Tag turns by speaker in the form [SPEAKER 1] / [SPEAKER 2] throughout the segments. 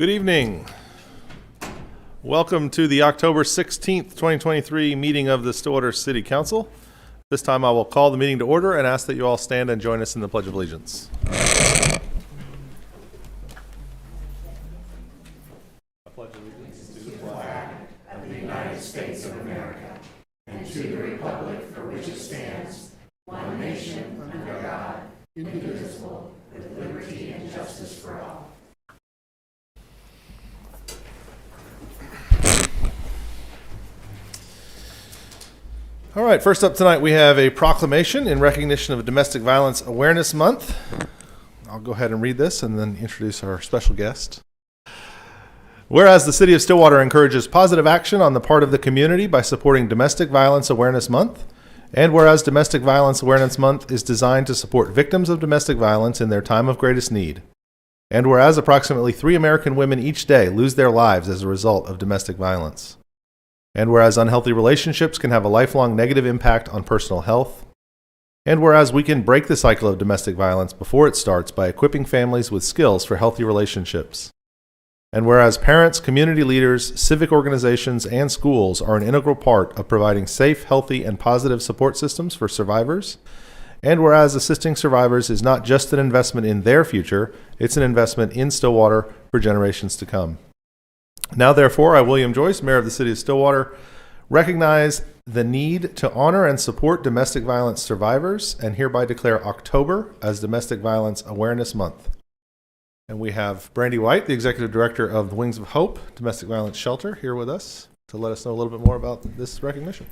[SPEAKER 1] Good evening. Welcome to the October 16th, 2023 meeting of the Stillwater City Council. This time I will call the meeting to order and ask that you all stand and join us in the Pledge of Allegiance. I pledge allegiance to the flag
[SPEAKER 2] of the United States of America and to the republic for which it stands, one nation under God, indivisible, with liberty and justice for all.
[SPEAKER 1] All right, first up tonight we have a proclamation in recognition of Domestic Violence Awareness Month. I'll go ahead and read this and then introduce our special guest. Whereas the City of Stillwater encourages positive action on the part of the community by supporting Domestic Violence Awareness Month, and whereas Domestic Violence Awareness Month is designed to support victims of domestic violence in their time of greatest need, and whereas approximately 3 American women each day lose their lives as a result of domestic violence, and whereas unhealthy relationships can have a lifelong negative impact on personal health, and whereas we can break the cycle of domestic violence before it starts by equipping families with skills for healthy relationships, and whereas parents, community leaders, civic organizations, and schools are an integral part of providing safe, healthy, and positive support systems for survivors, and whereas assisting survivors is not just an investment in their future, it's an investment in Stillwater for generations to come. Now, therefore, I, William Joyce, Mayor of the City of Stillwater, recognize the need to honor and support domestic violence survivors and hereby declare October as Domestic Violence Awareness Month. And we have Brandy White, the Executive Director of the Wings of Hope Domestic Violence Shelter, here with us to let us know a little bit more about this recognition.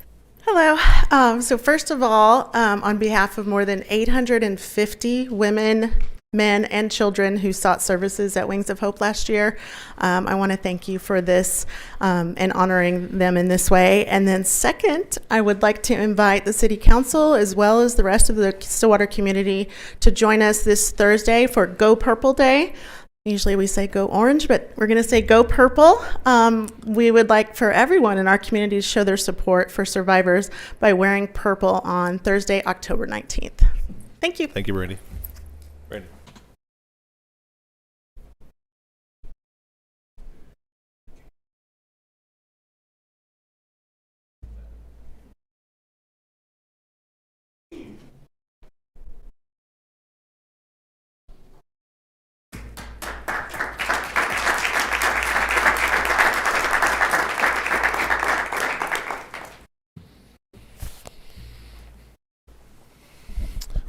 [SPEAKER 3] Hello. So first of all, on behalf of more than 850 women, men, and children who sought services at Wings of Hope last year, I want to thank you for this and honoring them in this way. And then second, I would like to invite the City Council as well as the rest of the Stillwater community to join us this Thursday for Go Purple Day. Usually we say Go Orange, but we're going to say Go Purple. We would like for everyone in our community to show their support for survivors by wearing purple on Thursday, October 19th. Thank you.
[SPEAKER 1] Thank you, Brandy. Brandy.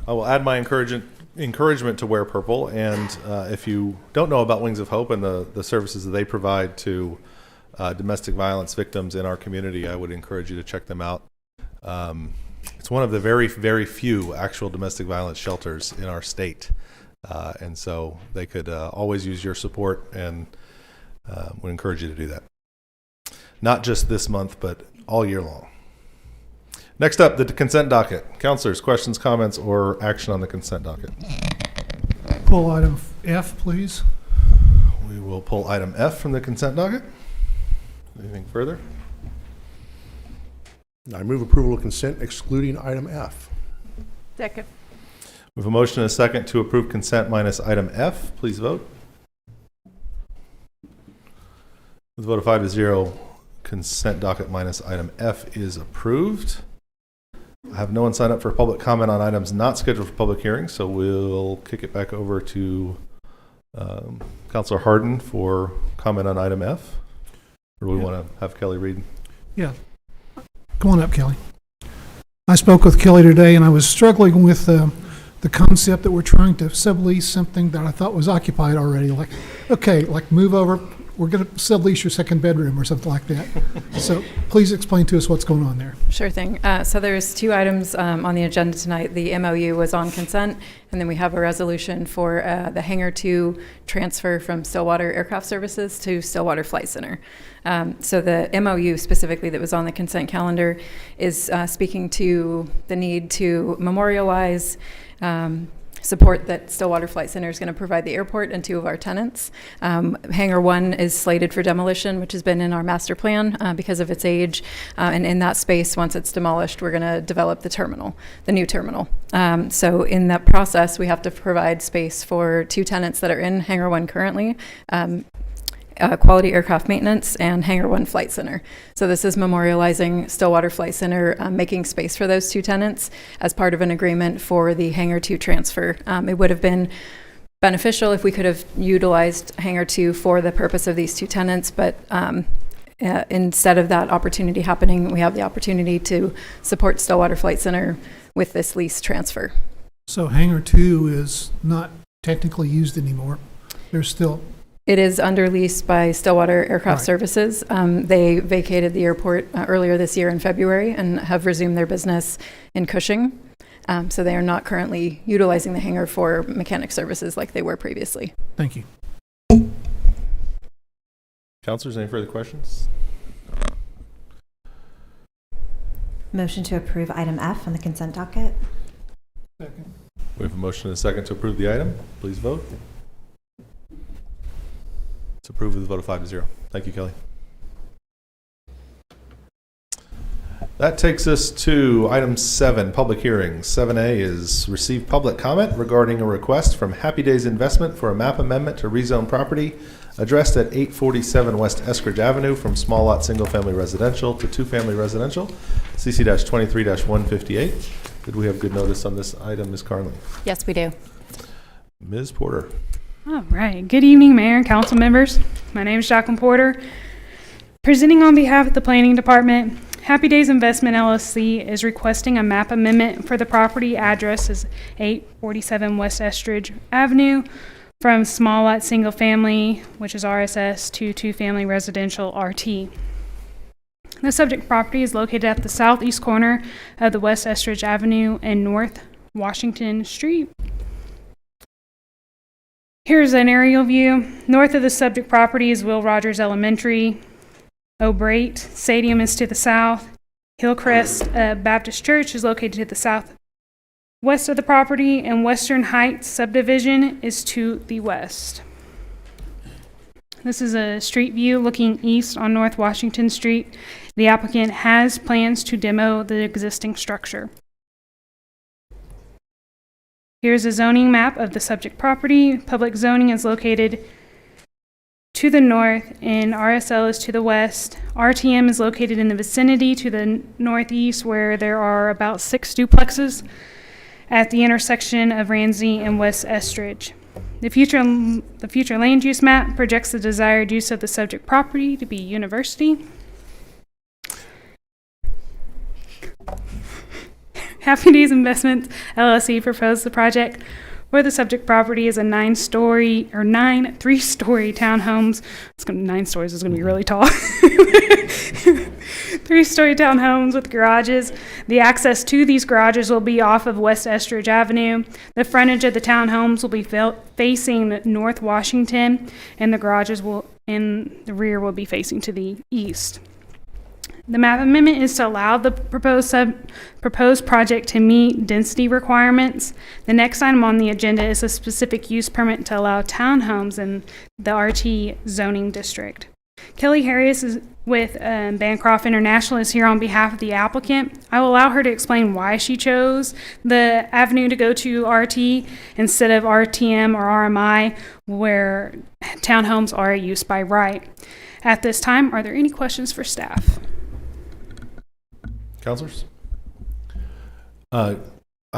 [SPEAKER 1] I will add my encouragement to wear purple, and if you don't know about Wings of Hope and the services that they provide to domestic violence victims in our community, I would encourage you to check them out. It's one of the very, very few actual domestic violence shelters in our state, and so they could always use your support, and would encourage you to do that. Not just this month, but all year long. Next up, the consent docket. Councilors, questions, comments, or action on the consent docket?
[SPEAKER 4] Pull item F, please.
[SPEAKER 1] We will pull item F from the consent docket. Anything further?
[SPEAKER 5] I move approval of consent excluding item F.
[SPEAKER 3] Second.
[SPEAKER 1] We have a motion and a second to approve consent minus item F. Please vote. With a vote of 5-0, consent docket minus item F is approved. I have no one sign up for public comment on items not scheduled for public hearing, so we'll kick it back over to Councilor Harden for comment on item F. Or do we want to have Kelly read?
[SPEAKER 4] Yeah. Come on up, Kelly. I spoke with Kelly today, and I was struggling with the concept that we're trying to sublease something that I thought was occupied already. Like, okay, like move over. We're going to sublease your second bedroom or something like that. So please explain to us what's going on there.
[SPEAKER 6] Sure thing. So there's 2 items on the agenda tonight. The MOU was on consent, and then we have a resolution for the Hangar 2 transfer from Stillwater Aircraft Services to Stillwater Flight Center. So the MOU specifically that was on the consent calendar is speaking to the need to memorialize support that Stillwater Flight Center is going to provide the airport and 2 of our tenants. Hangar 1 is slated for demolition, which has been in our master plan because of its age. And in that space, once it's demolished, we're going to develop the new terminal. So in that process, we have to provide space for 2 tenants that are in Hangar 1 currently. Quality Aircraft Maintenance, and Hangar 1 Flight Center. So this is memorializing Stillwater Flight Center, making space for those two tenants as part of an agreement for the Hangar 2 transfer. It would have been beneficial if we could have utilized Hangar 2 for the purpose of these two tenants, but instead of that opportunity happening, we have the opportunity to support Stillwater Flight Center with this lease transfer.
[SPEAKER 4] So Hangar 2 is not technically used anymore. There's still,
[SPEAKER 6] It is under lease by Stillwater Aircraft
[SPEAKER 4] Right.
[SPEAKER 6] Services. They vacated the airport earlier this year in February and have resumed their business in Cushing. So they are not currently utilizing the hangar for mechanic services like they were previously.
[SPEAKER 4] thank you.
[SPEAKER 1] Councilors, any further questions?
[SPEAKER 7] Motion to approve item F on the consent docket.
[SPEAKER 4] Second.
[SPEAKER 1] We have a motion and a second to approve the item. Please vote. It's approved with a vote of 5-0. Thank you, Kelly. That takes us to item 7, public hearings. 7A is receive public comment regarding a request from Happy Days Investment for a map amendment to rezone property addressed at 847 West Eskridge Avenue from small lot single-family residential to two-family residential, CC-23-158. Did we have good notice on this item, Ms. Carnley?
[SPEAKER 6] Yes, we do.
[SPEAKER 1] Ms. Porter.
[SPEAKER 8] All right. Good evening, Mayor and council members. My name is Jacqueline Porter. Presenting on behalf of the Planning Department, Happy Days Investment LLC is requesting a map amendment for the property address is 847 West Estridge Avenue from small lot single family, which is RSS, to two-family residential RT. The subject property is located at the southeast corner of the West Estridge Avenue and North Washington Street. Here's an aerial view. North of the subject property is Will Rogers Elementary. O'Brate Stadium is to the south. Hillcrest Baptist Church is located to the southwest of the property, and Western Heights subdivision is to the west. This is a street view looking east on North Washington Street. The applicant has plans to demo the existing structure. Here's a zoning map of the subject property. Public zoning is located to the north and RSL is to the west. RTM is located in the vicinity to the northeast, where there are about 6 duplexes at the intersection of Ramsey and West Estridge. The future land use map projects the desired use of the subject property to be university. Happy Days Investments LLC proposed the project where the subject property is a 9 three-story townhomes. It's going to 9 stories is going to be really tall. 3-story townhomes with garages. The access to these garages will be off of West Estridge Avenue. The frontage of the townhomes will be facing North Washington, and the garages will in the rear will be facing to the east. The map amendment is to allow the proposed project to meet density requirements. The next item on the agenda is a specific use permit to allow townhomes in the RT zoning district. Kelly Harris is with Bancroft International is here on behalf of the applicant. I will allow her to explain why she chose the avenue to go to RT instead of RTM or RMI, where townhomes are a use by right. At this time, are there any questions for staff?
[SPEAKER 1] Councilors? I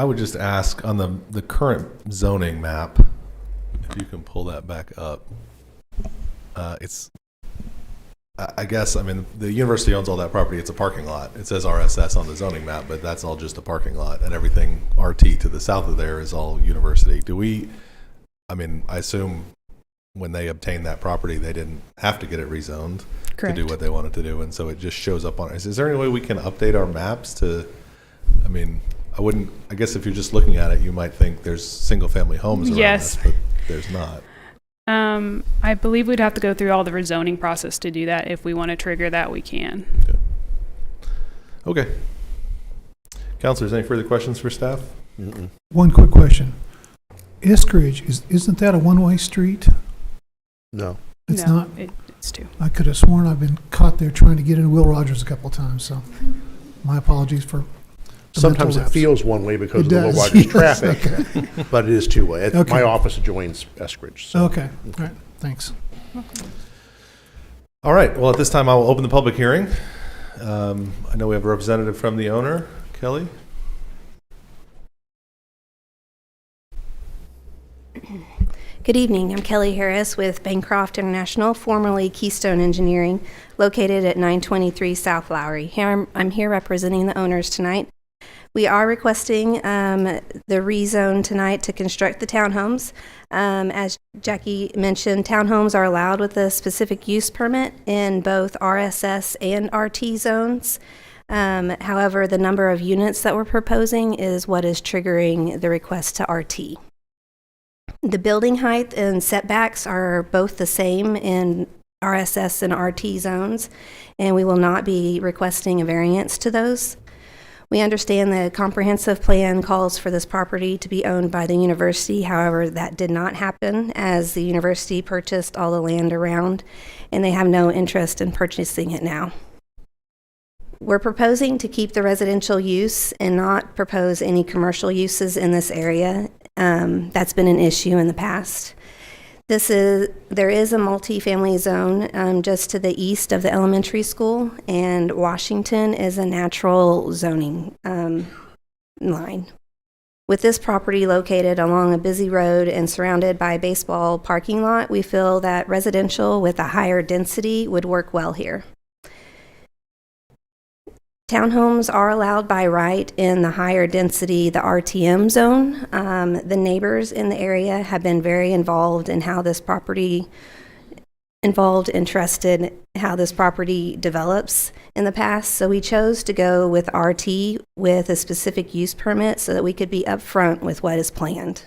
[SPEAKER 1] would just ask on the current zoning map, if you can pull that back up. I guess, I mean, the university owns all that property. It's a parking lot. It says RSS on the zoning map, but that's all just a parking lot, and everything RT to the south of there is all university. I assume when they obtained that property, they didn't have to get it rezoned.
[SPEAKER 8] Correct.
[SPEAKER 1] To do what they wanted to do, and so it just shows up on it. Is there any way we can update our maps to, I guess if you're just looking at it, you might think there's single-family homes around
[SPEAKER 8] Yes.
[SPEAKER 1] this, but there's not.
[SPEAKER 8] I believe we'd have to go through all the rezoning process to do that. If we want to trigger that, we can.
[SPEAKER 1] Okay. Councilors, any further questions for staff?
[SPEAKER 5] Mm-mm.
[SPEAKER 4] One quick question. Eskridge, isn't that a one-way street?
[SPEAKER 5] No.
[SPEAKER 4] It's
[SPEAKER 8] No,
[SPEAKER 4] not?
[SPEAKER 8] It's 2.
[SPEAKER 4] I could have sworn I've been caught there trying to get into Will Rogers a couple of times, so my apologies for the
[SPEAKER 5] Sometimes
[SPEAKER 4] mental
[SPEAKER 5] it
[SPEAKER 4] lapse.
[SPEAKER 5] feels one way because
[SPEAKER 4] It
[SPEAKER 5] of the low
[SPEAKER 4] does,
[SPEAKER 5] wattage
[SPEAKER 4] yes,
[SPEAKER 5] traffic,
[SPEAKER 4] okay.
[SPEAKER 5] but it is two-way.
[SPEAKER 4] Okay.
[SPEAKER 5] My office adjoins Eskridge. So.
[SPEAKER 4] Okay, all right, thanks.
[SPEAKER 1] All right. Well, at this time, I will open the public hearing. I know we have a representative from the owner, Kelly.
[SPEAKER 9] Good evening. I'm Kelly Harris with Bancroft International, formerly Keystone Engineering, located at 923 South Lowry. I'm here representing the owners tonight. We are requesting the rezone tonight to construct the townhomes. As Jackie mentioned, townhomes are allowed with a specific use permit in both RSS and RT zones. However, the number of units that we're proposing is what is triggering the request to RT. The building height and setbacks are both the same in RSS and RT zones, and we will not be requesting a variance to those. We understand the comprehensive plan calls for this property to be owned by the university. However, that did not happen as the university purchased all the land around, and they have no interest in purchasing it now. We're proposing to keep the residential use and not propose any commercial uses in this area. That's been an issue in the past. There is a multifamily zone just to the east of the elementary school, and Washington is a natural zoning line. With this property located along a busy road and surrounded by a baseball parking lot, we feel that residential with a higher density would work well here. Townhomes are allowed by right in the higher density, the RTM zone. The neighbors in the area have been very interested in how this property develops in the past. So we chose to go with RT with a specific use permit so that we could be upfront with what is planned.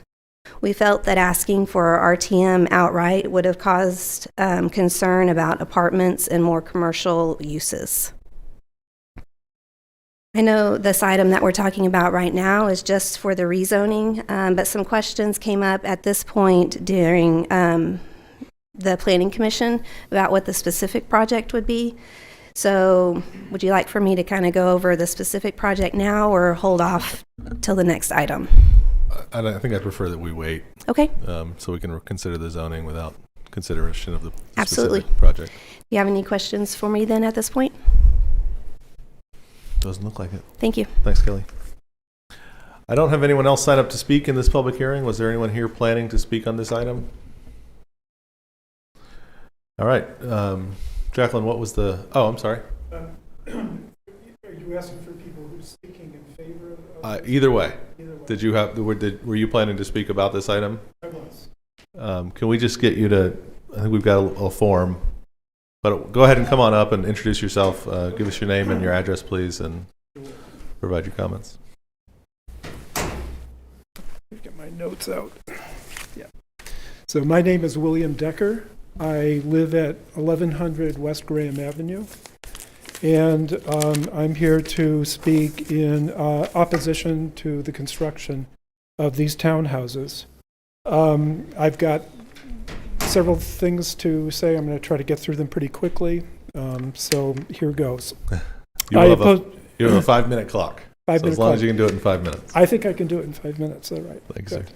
[SPEAKER 9] We felt that asking for RTM outright would have caused concern about apartments and more commercial uses. I know this item that we're talking about right now is just for the rezoning, but some questions came up at this point during the Planning Commission about what the specific project would be. So would you like for me to kind of go over the specific project now or hold off till the next item?
[SPEAKER 1] I think I'd prefer that we wait.
[SPEAKER 9] Okay.
[SPEAKER 1] So we can consider the zoning without consideration of the
[SPEAKER 9] Absolutely.
[SPEAKER 1] specific project.
[SPEAKER 9] Do you have any questions for me then at this point?
[SPEAKER 1] Doesn't look like it.
[SPEAKER 9] Thank you.
[SPEAKER 1] Thanks, Kelly. I don't have anyone else sign up to speak in this public hearing. Was there anyone here planning to speak on this item? All right. Jacqueline, what was the... Oh, I'm sorry.
[SPEAKER 4] Are you asking for people who are speaking in favor of...
[SPEAKER 1] Either way.
[SPEAKER 4] Either way.
[SPEAKER 1] Did you have... Were you planning to speak about this item?
[SPEAKER 4] I was.
[SPEAKER 1] Can we just get you to... I think we've got a form. But go ahead and come on up and introduce yourself. Give us your name and your address, please, and provide your comments.
[SPEAKER 10] Get my notes out. Yeah. So my name is William Decker. I live at 1100 West Graham Avenue, and I'm here to speak in opposition to the construction of these townhouses. I've got several things to say. I'm going to try to get through them pretty quickly. So here goes.
[SPEAKER 1] You have a 5-minute clock. As long as you can do it in 5 minutes.
[SPEAKER 10] I think I can do it in 5 minutes. All right.
[SPEAKER 1] Thanks,
[SPEAKER 10] Good.
[SPEAKER 1] sir.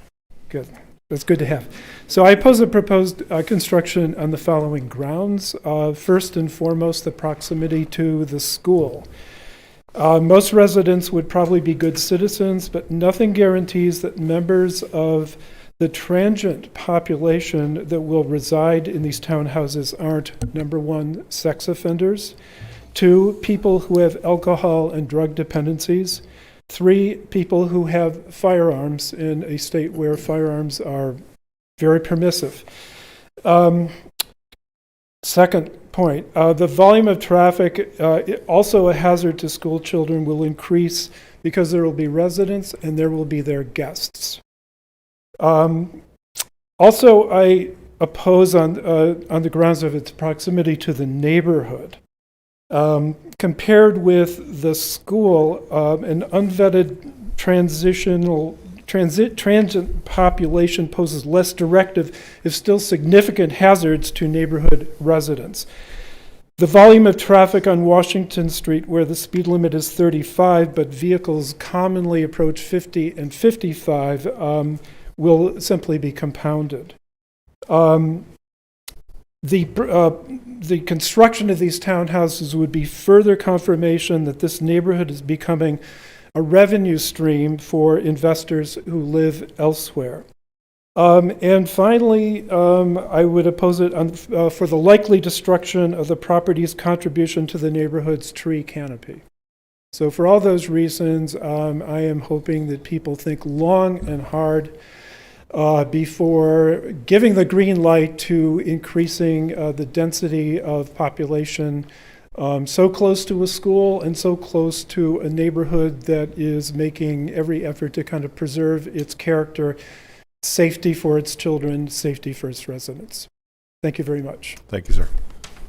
[SPEAKER 10] Good. That's good to have. So I oppose the proposed construction on the following grounds. First and foremost, the proximity to the school. Most residents would probably be good citizens, but nothing guarantees that members of the transient population that will reside in these townhouses aren't, number one, sex offenders, 2, people who have alcohol and drug dependencies, 3, people who have firearms in a state where firearms are very permissive. Second point, the volume of traffic, also a hazard to school children, will increase because there will be residents and there will be their guests. Also, I oppose on the grounds of its proximity to the neighborhood. Compared with the school, an unvetted transient population poses less directive, if still significant, hazards to neighborhood residents. The volume of traffic on Washington Street, where the speed limit is 35, but vehicles commonly approach 50 and 55, will simply be compounded. the construction of these townhouses would be further confirmation that this neighborhood is becoming a revenue stream for investors who live elsewhere. And finally, I would oppose it for the likely destruction of the property's contribution to the neighborhood's tree canopy. So for all those reasons, I am hoping that people think long and hard before giving the green light to increasing the density of population so close to a school and so close to a neighborhood that is making every effort to kind of preserve its character, safety for its children, safety for its residents. Thank you very much.
[SPEAKER 1] Thank you, sir.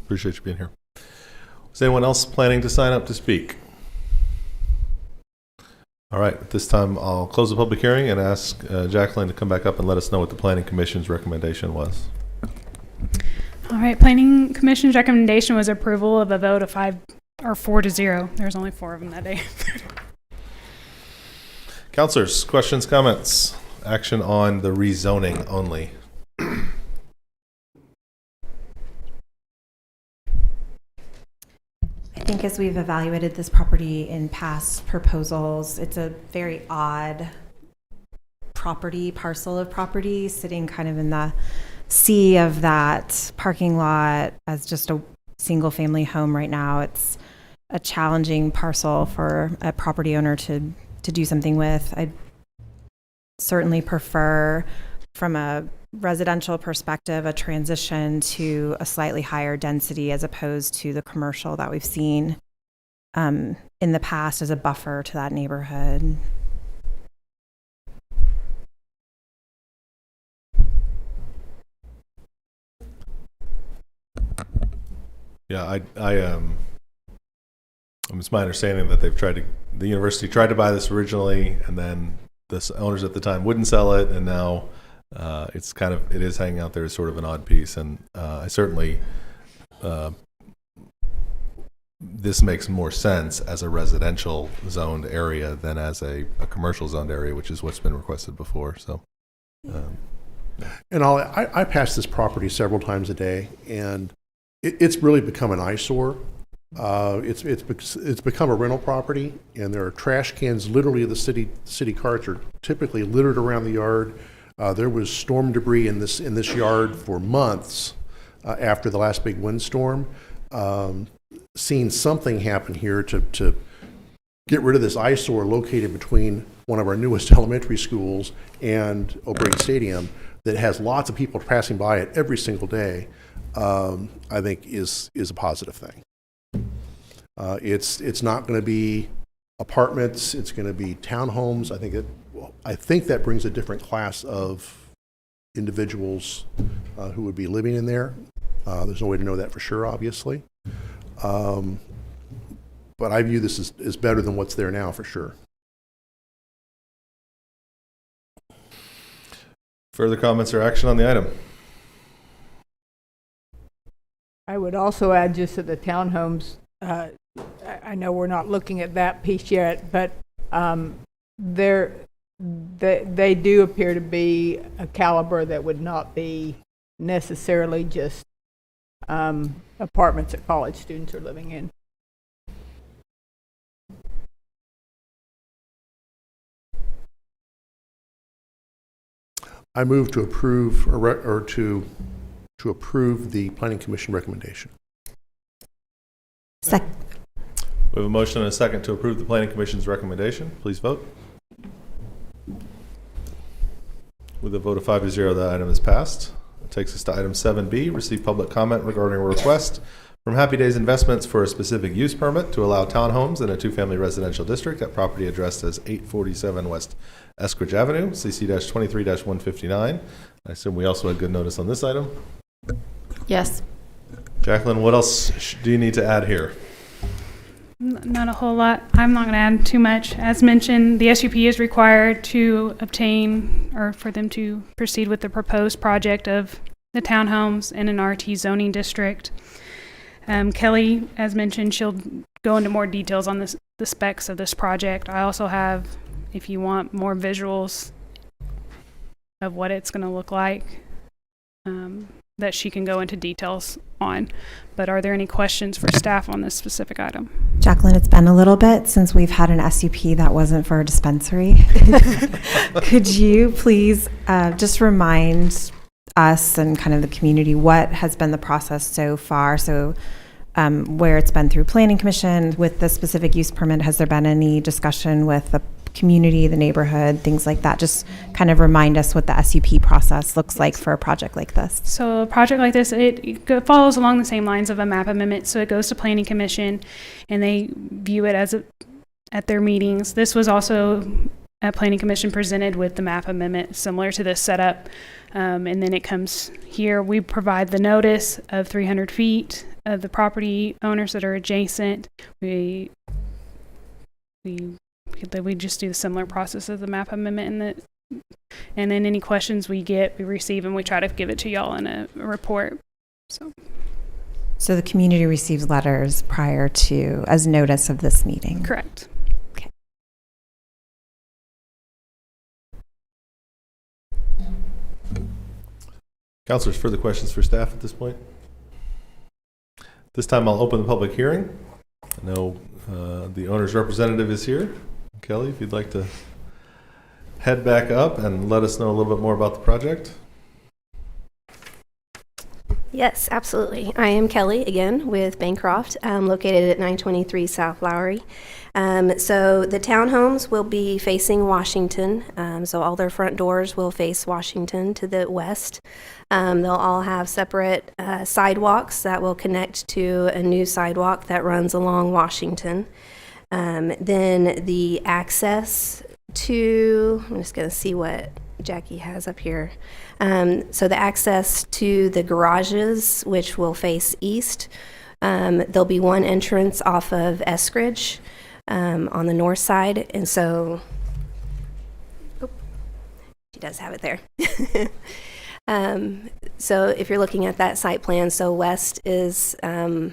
[SPEAKER 1] Appreciate you being here. Is anyone else planning to sign up to speak? All right, at this time, I'll close the public hearing and ask Jacqueline to come back up and let us know what the Planning Commission's recommendation was.
[SPEAKER 8] All right, Planning Commission's recommendation was approval of a vote of 4-0. There's only 4 of them that day.
[SPEAKER 1] Councilors, questions, comments? Action on the rezoning only.
[SPEAKER 7] I think as we've evaluated this property in past proposals, it's a very odd parcel of property sitting kind of in the sea of that parking lot as just a single family home right now. It's a challenging parcel for a property owner to do something with. I'd certainly prefer, from a residential perspective, a transition to a slightly higher density as opposed to the commercial that we've seen in the past as a buffer to that neighborhood.
[SPEAKER 1] Yeah, it's my understanding that the university tried to buy this originally, and then the owners at the time wouldn't sell it, and now it is hanging out there as sort of an odd piece. And I certainly, this makes more sense as a residential zoned area than as a commercial zoned area, which is what's been requested before. So,
[SPEAKER 5] And I pass this property several times a day, and it's really become an eyesore. It's become a rental property, and there are trash cans. Literally, the city carts are typically littered around the yard. There was storm debris in this yard for months after the last big windstorm. Seeing something happen here to get rid of this eyesore located between one of our newest elementary schools and O'Brien Stadium that has lots of people passing by it every single day, I think is a positive thing. It's not going to be apartments. It's going to be townhomes. I think that brings a different class of individuals who would be living in there. There's no way to know that for sure, obviously. But I view this as better than what's there now for sure.
[SPEAKER 1] further comments or action on the item?
[SPEAKER 2] I would also add just to the townhomes, I know we're not looking at that piece yet, but they do appear to be a caliber that would not be necessarily just apartments that college students are living in.
[SPEAKER 5] I move to approve to approve the Planning Commission recommendation.
[SPEAKER 7] Second.
[SPEAKER 1] We have a motion and a second to approve the Planning Commission's recommendation. Please vote. With a vote of 5-0, the item is passed. It takes us to item 7B, receive public comment regarding a request from Happy Days Investments for a specific use permit to allow townhomes in a two-family residential district at property addressed as 847 West Eskridge Avenue, CC-23-159. I assume we also had good notice on this item.
[SPEAKER 6] Yes.
[SPEAKER 1] Jacqueline, what else do you need to add here?
[SPEAKER 8] Not a whole lot. I'm not going to add too much. As mentioned, the SUP is required to obtain or for them to proceed with the proposed project of the townhomes in an RT zoning district. Kelly, as mentioned, she'll go into more details on the specs of this project. I also have, if you want more visuals of what it's going to look like, that she can go into details on. But are there any questions for staff on this specific item?
[SPEAKER 7] Jacqueline, it's been a little bit since we've had an SUP that wasn't for a dispensary. Could you please just remind us and kind of the community what has been the process so far? So where it's been through planning commission with the specific use permit, has there been any discussion with the community, the neighborhood, things like that? Just kind of remind us what the SUP process looks like for a project like this.
[SPEAKER 8] So a project like this, it follows along the same lines of a map amendment. So it goes to planning commission and they view it as at their meetings. This was also at planning commission presented with the map amendment, similar to this setup. And then it comes here. We provide the notice of 300 feet of the property owners that are adjacent. We just do the similar process as the map amendment, and then any questions we get, we receive, and we try to give it to y'all in a report. So
[SPEAKER 7] the community receives letters prior to, as notice of this meeting?
[SPEAKER 8] Correct.
[SPEAKER 7] Okay.
[SPEAKER 1] Councilors, further questions for staff at this point? This time I'll open the public hearing. I know the owner's representative is here. Kelly, if you'd like to head back up and let us know a little bit more about the project.
[SPEAKER 9] Yes, absolutely. I am Kelly again with Bancroft, located at 923 South Lowry. So the townhomes will be facing Washington. So all their front doors will face Washington to the west. They'll all have separate sidewalks that will connect to a new sidewalk that runs along Washington. Then the access to, I'm just going to see what Jackie has up here. So the access to the garages, which will face east, there'll be one entrance off of Eskridge on the north side. And so, she does have it there. So if you're looking at that site plan, so west is to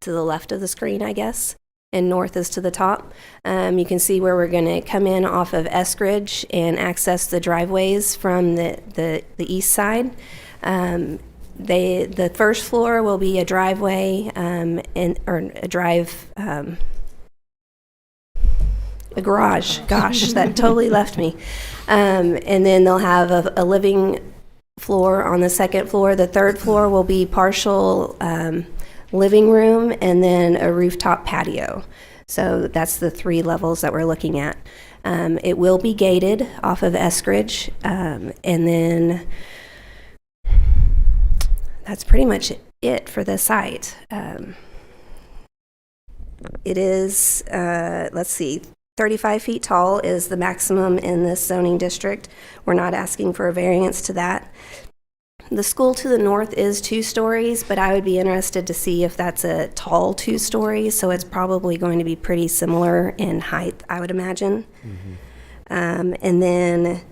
[SPEAKER 9] the left of the screen, I guess, and north is to the top. You can see where we're going to come in off of Eskridge and access the driveways from the east side. The first floor will be a driveway a garage. Gosh, that totally left me. And then they'll have a living floor on the second floor. The third floor will be partial living room and then a rooftop patio. So that's the 3 levels that we're looking at. It will be gated off of Eskridge, and then that's pretty much it for the site. It is, let's see, 35 feet tall is the maximum in this zoning district. We're not asking for a variance to that. The school to the north is 2 stories, but I would be interested to see if that's a tall 2 stories, so it's probably going to be pretty similar in height, I would imagine. Mm-hmm. And then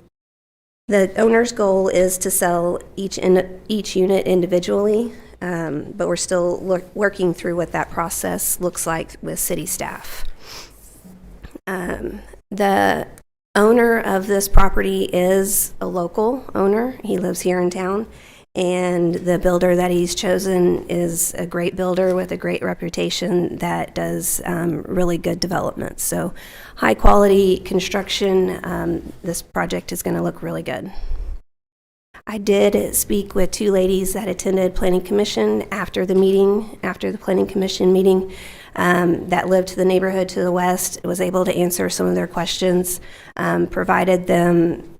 [SPEAKER 9] the owner's goal is to sell each unit individually, but we're still working through what that process looks like with city staff. The owner of this property is a local owner. He lives here in town, and the builder that he's chosen is a great builder with a great reputation that does really good development. So high quality construction. This project is going to look really good. I did speak with 2 ladies that attended Planning Commission after the Planning Commission meeting, that lived to the neighborhood to the west, was able to answer some of their questions, provided them,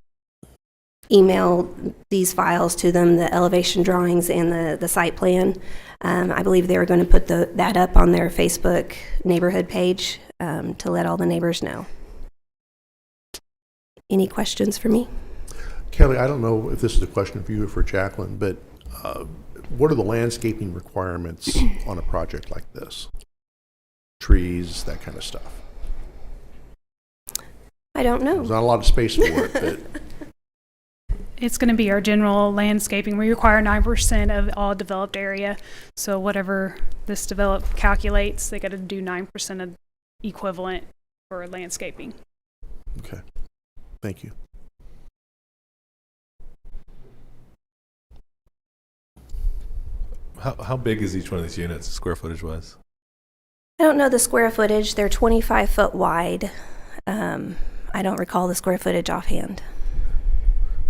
[SPEAKER 9] emailed these files to them, the elevation drawings and the site plan. I believe they were going to put that up on their Facebook neighborhood page to let all the neighbors know. Any questions for me?
[SPEAKER 5] Kelly, I don't know if this is a question for you or for Jacqueline, but what are the landscaping requirements on a project like this? Trees, that kind of stuff.
[SPEAKER 9] I don't know.
[SPEAKER 5] There's not a lot of space for it, but
[SPEAKER 8] It's going to be our general landscaping. We require 9% of all developed area. So whatever this develop calculates, they got to do 9% of equivalent for landscaping.
[SPEAKER 5] okay. Thank you.
[SPEAKER 1] How big is each one of these units, square footage wise?
[SPEAKER 9] I don't know the square footage. They're 25 foot wide. I don't recall the square footage offhand.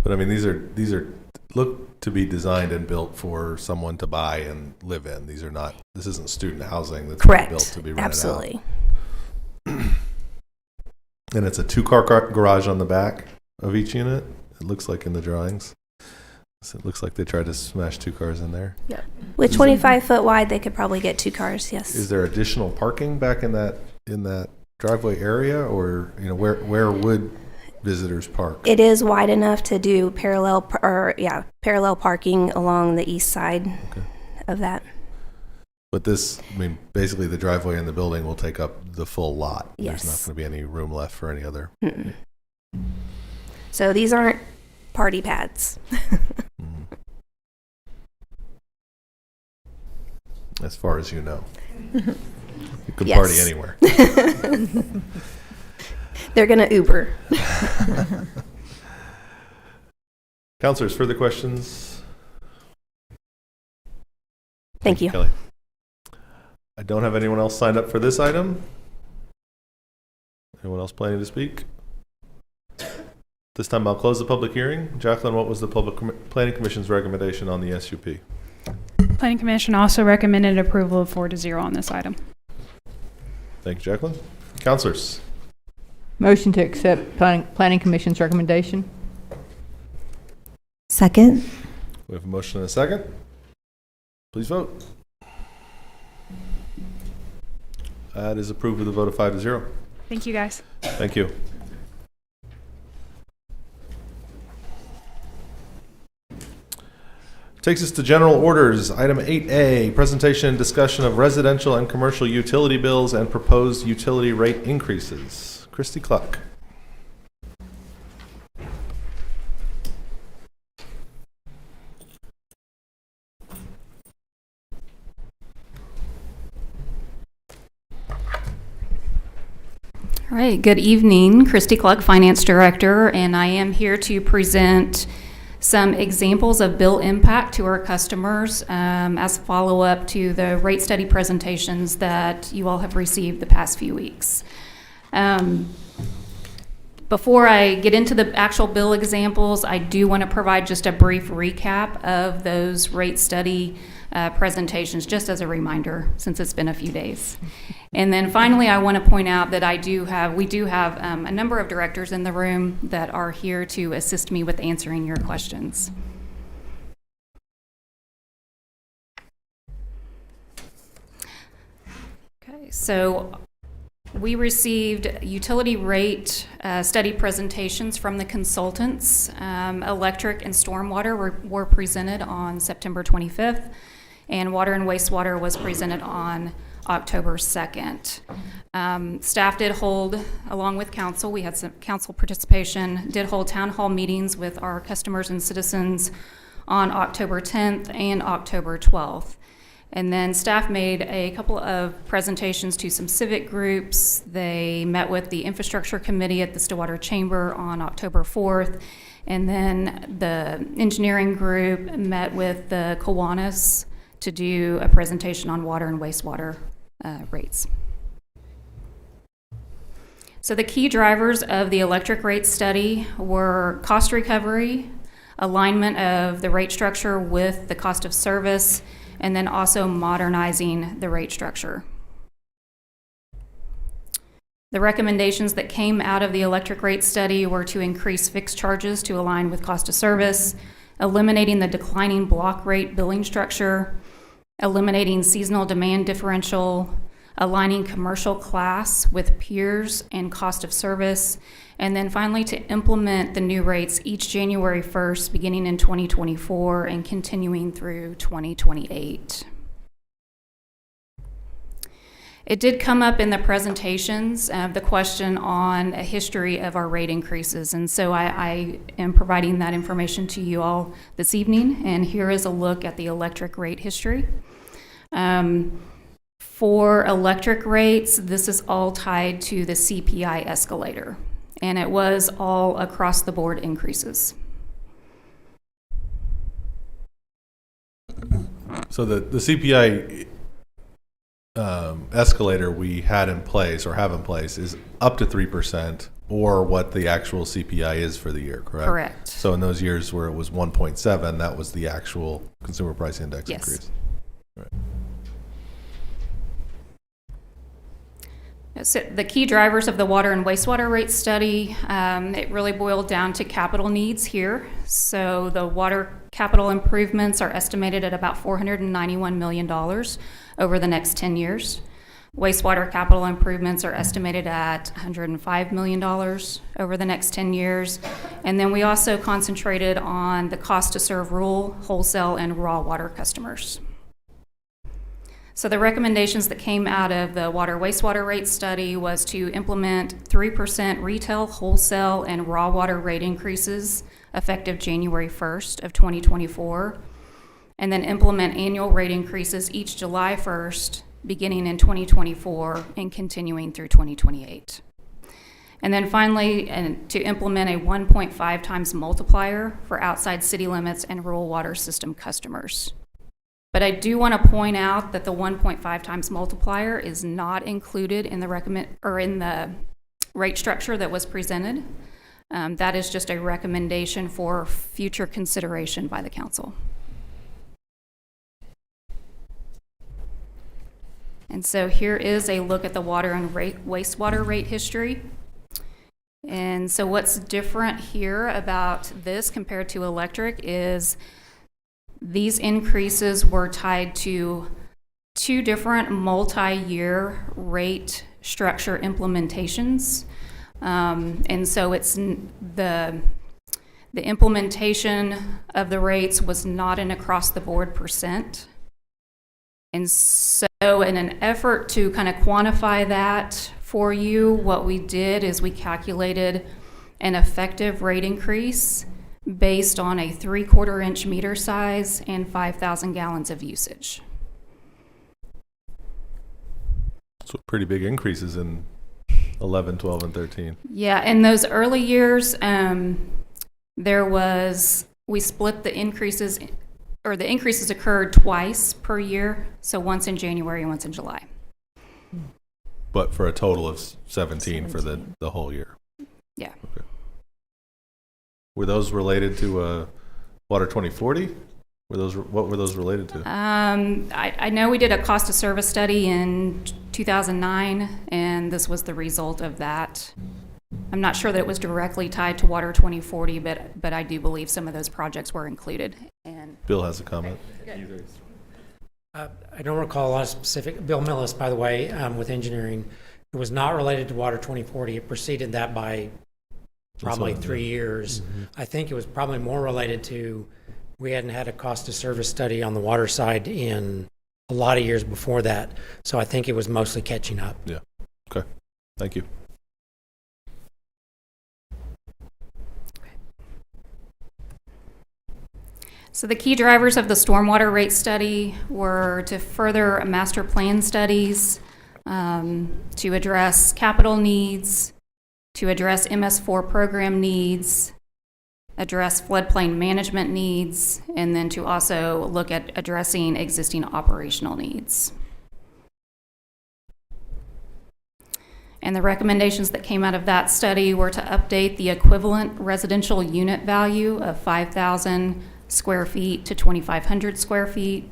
[SPEAKER 1] But I mean, these are look to be designed and built for someone to buy and live in. This isn't student housing that's
[SPEAKER 9] Correct.
[SPEAKER 1] built to be rented
[SPEAKER 9] Absolutely.
[SPEAKER 1] out. And it's a 2-car garage on the back of each unit. It looks like in the drawings. So it looks like they tried to smash 2 cars in there.
[SPEAKER 9] Yep. With 25 foot wide, they could probably get 2 cars. Yes.
[SPEAKER 1] Is there additional parking back in that driveway area, or where would visitors park?
[SPEAKER 9] It is wide enough to do parallel parking along the east side of that.
[SPEAKER 1] But basically the driveway and the building will take up the full lot.
[SPEAKER 9] Yes.
[SPEAKER 1] There's not going to be any room left for any other.
[SPEAKER 9] Mm-mm. So these aren't party pads.
[SPEAKER 1] As far as you know. You can
[SPEAKER 9] Yes.
[SPEAKER 1] party anywhere.
[SPEAKER 9] They're going to Uber.
[SPEAKER 1] Counselors, further questions?
[SPEAKER 9] Thank you.
[SPEAKER 1] Kelly. I don't have anyone else signed up for this item. Anyone else planning to speak? This time I'll close the public hearing. Jacqueline, what was the Planning Commission's recommendation on the SUP?
[SPEAKER 8] Planning Commission also recommended approval of 4-0 on this item.
[SPEAKER 1] Thank you, Jacqueline. Counselors?
[SPEAKER 11] Motion to accept Planning Commission's recommendation.
[SPEAKER 7] Second.
[SPEAKER 1] We have a motion and a second. Please vote. That is approved with a vote of 5-0.
[SPEAKER 8] Thank you, guys.
[SPEAKER 1] Thank you. Takes us to general orders. Item 8A, presentation and discussion of residential and commercial utility bills and proposed utility rate increases. Christy Cluck.
[SPEAKER 12] All right, good evening. Christy Cluck, Finance Director, and I am here to present some examples of bill impact to our customers as follow-up to the rate study presentations that you all have received the past few weeks. Before I get into the actual bill examples, I do want to provide just a brief recap of those rate study presentations, just as a reminder, since it's been a few days. And then finally, I want to point out that we do have a number of directors in the room that are here to assist me with answering your questions. Okay, so we received utility rate study presentations from the consultants. Electric and stormwater were presented on September 25th, and water and wastewater was presented on October 2nd. Staff did hold, along with council, we had some council participation, did hold town hall meetings with our customers and citizens on October 10th and October 12th. And then staff made a couple of presentations to some civic groups. They met with the infrastructure committee at the Stillwater Chamber on October 4th. And then the engineering group met with the Kiwanis to do a presentation on water and wastewater rates. So the key drivers of the electric rate study were cost recovery, alignment of the rate structure with the cost of service, and then also modernizing the rate structure. The recommendations that came out of the electric rate study were to increase fixed charges to align with cost of service, eliminating the declining block rate billing structure, eliminating seasonal demand differential, aligning commercial class with peers and cost of service, and then finally to implement the new rates each January 1st, beginning in 2024 and continuing through 2028. It did come up in the presentations, the question on a history of our rate increases, and so I am providing that information to you all this evening, and here is a look at the electric rate history. For electric rates, this is all tied to the CPI escalator, and it was all across the board increases.
[SPEAKER 1] So the CPI escalator we had in place or have in place is up to 3%, or what the actual CPI is for the year, correct?
[SPEAKER 12] Correct.
[SPEAKER 1] So in those years where it was 1.7, that was the actual consumer price index
[SPEAKER 12] Yes.
[SPEAKER 1] increase. Right.
[SPEAKER 12] So the key drivers of the water and wastewater rate study, it really boiled down to capital needs here. So the water capital improvements are estimated at about $491 million over the next 10 years. Wastewater capital improvements are estimated at $105 million over the next 10 years. And then we also concentrated on the cost to serve rural, wholesale, and raw water customers. So the recommendations that came out of the water wastewater rate study was to implement 3% retail, wholesale, and raw water rate increases effective January 1st of 2024, and then implement annual rate increases each July 1st, beginning in 2024 and continuing through 2028. And then finally, to implement a 1.5 times multiplier for outside city limits and rural water system customers. But I do want to point out that the 1.5 times multiplier is not included in the rate structure that was presented. That is just a recommendation for future consideration by the council. And so here is a look at the water and wastewater rate history. And so what's different here about this compared to electric is these increases were tied to two different multi-year rate structure implementations. And so it's the implementation of the rates was not an across-the-board percent. And so in an effort to kind of quantify that for you, what we did is we calculated an effective rate increase based on a 3/4 inch meter size and 5,000 gallons of usage.
[SPEAKER 1] So pretty big increases in 11, 12, and 13.
[SPEAKER 12] Yeah, in those early years, we split the increases, or the increases occurred twice per year, so once in January and once in July.
[SPEAKER 1] But for a total of 17 for the whole year.
[SPEAKER 12] Yeah.
[SPEAKER 1] Okay. Were those related to Water 2040? What were those related to?
[SPEAKER 12] I know we did a cost of service study in 2009, and this was the result of that. I'm not sure that it was directly tied to Water 2040, but I do believe some of those projects were included. And
[SPEAKER 1] Bill has a comment.
[SPEAKER 13] I don't recall a lot of specific. Bill Millis, by the way, with engineering, it was not related to Water 2040. It preceded that by probably 3 years.
[SPEAKER 5] Mm-hmm.
[SPEAKER 13] I think it was probably more related to, we hadn't had a cost of service study on the water side in a lot of years before that. So I think it was mostly catching up.
[SPEAKER 1] Yeah. Okay. Thank you.
[SPEAKER 12] so the key drivers of the stormwater rate study were to further master plan studies, to address capital needs, to address MS4 program needs, address floodplain management needs, and then to also look at addressing existing operational needs. And the recommendations that came out of that study were to update the equivalent residential unit value of 5,000 square feet to 2,500 square feet,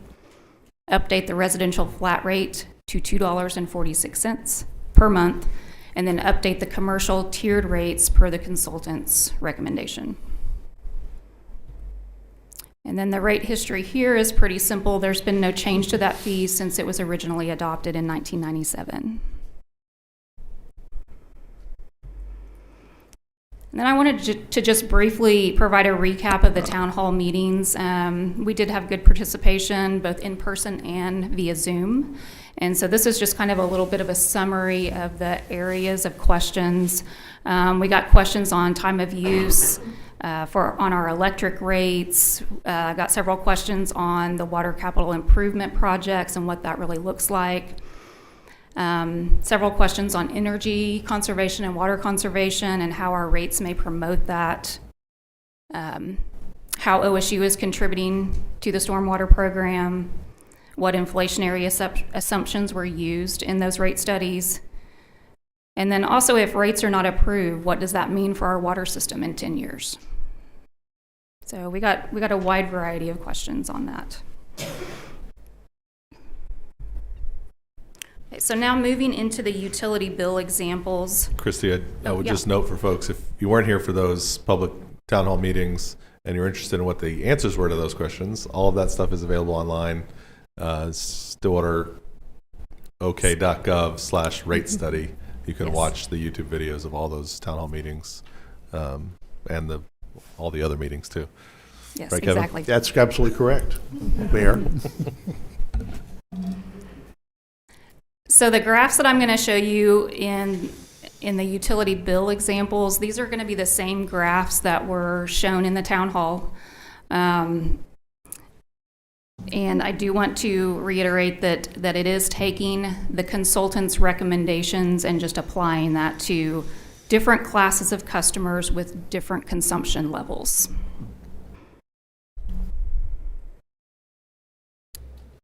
[SPEAKER 12] update the residential flat rate to $2.46 per month, and then update the commercial tiered rates per the consultant's recommendation. And then the rate history here is pretty simple. There's been no change to that fee since it was originally adopted in 1997. And then I wanted to just briefly provide a recap of the town hall meetings. We did have good participation, both in person and via Zoom. And so this is just kind of a little bit of a summary of the areas of questions. We got questions on time of use on our electric rates. Got several questions on the water capital improvement projects and what that really looks like. Several questions on energy conservation and water conservation and how our rates may promote that. How OSU is contributing to the stormwater program. what inflationary assumptions were used in those rate studies. And then also, if rates are not approved, what does that mean for our water system in 10 years? So we got a wide variety of questions on that. Okay, so now moving into the utility bill examples.
[SPEAKER 1] Christy, I would
[SPEAKER 12] yeah.
[SPEAKER 1] just note for folks, if you weren't here for those public town hall meetings and you're interested in what the answers were to those questions, all of that stuff is available online. StillwaterOK.gov/rate study. You can watch the YouTube videos of all those town hall meetings and all the other meetings too.
[SPEAKER 12] Yes,
[SPEAKER 1] right, Kevin?
[SPEAKER 12] exactly.
[SPEAKER 5] That's absolutely correct, Mayor.
[SPEAKER 12] So the graphs that I'm going to show you in the utility bill examples, these are going to be the same graphs that were shown in the town hall. And I do want to reiterate that it is taking the consultant's recommendations and just applying that to different classes of customers with different consumption levels.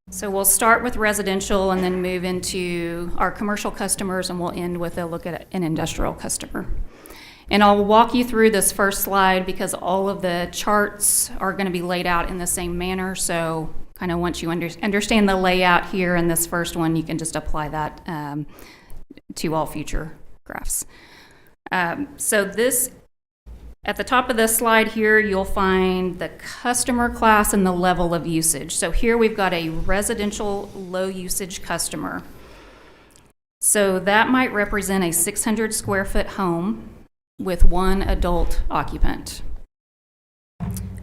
[SPEAKER 12] So we'll start with residential and then move into our commercial customers, and we'll end with a look at an industrial customer. And I'll walk you through this first slide because all of the charts are going to be laid out in the same manner. So kind of once you understand the layout here in this first one, you can just apply that to all future graphs. So this, at the top of this slide here, you'll find the customer class and the level of usage. So here we've got a residential low usage customer. So that might represent a 600 square foot home with one adult occupant.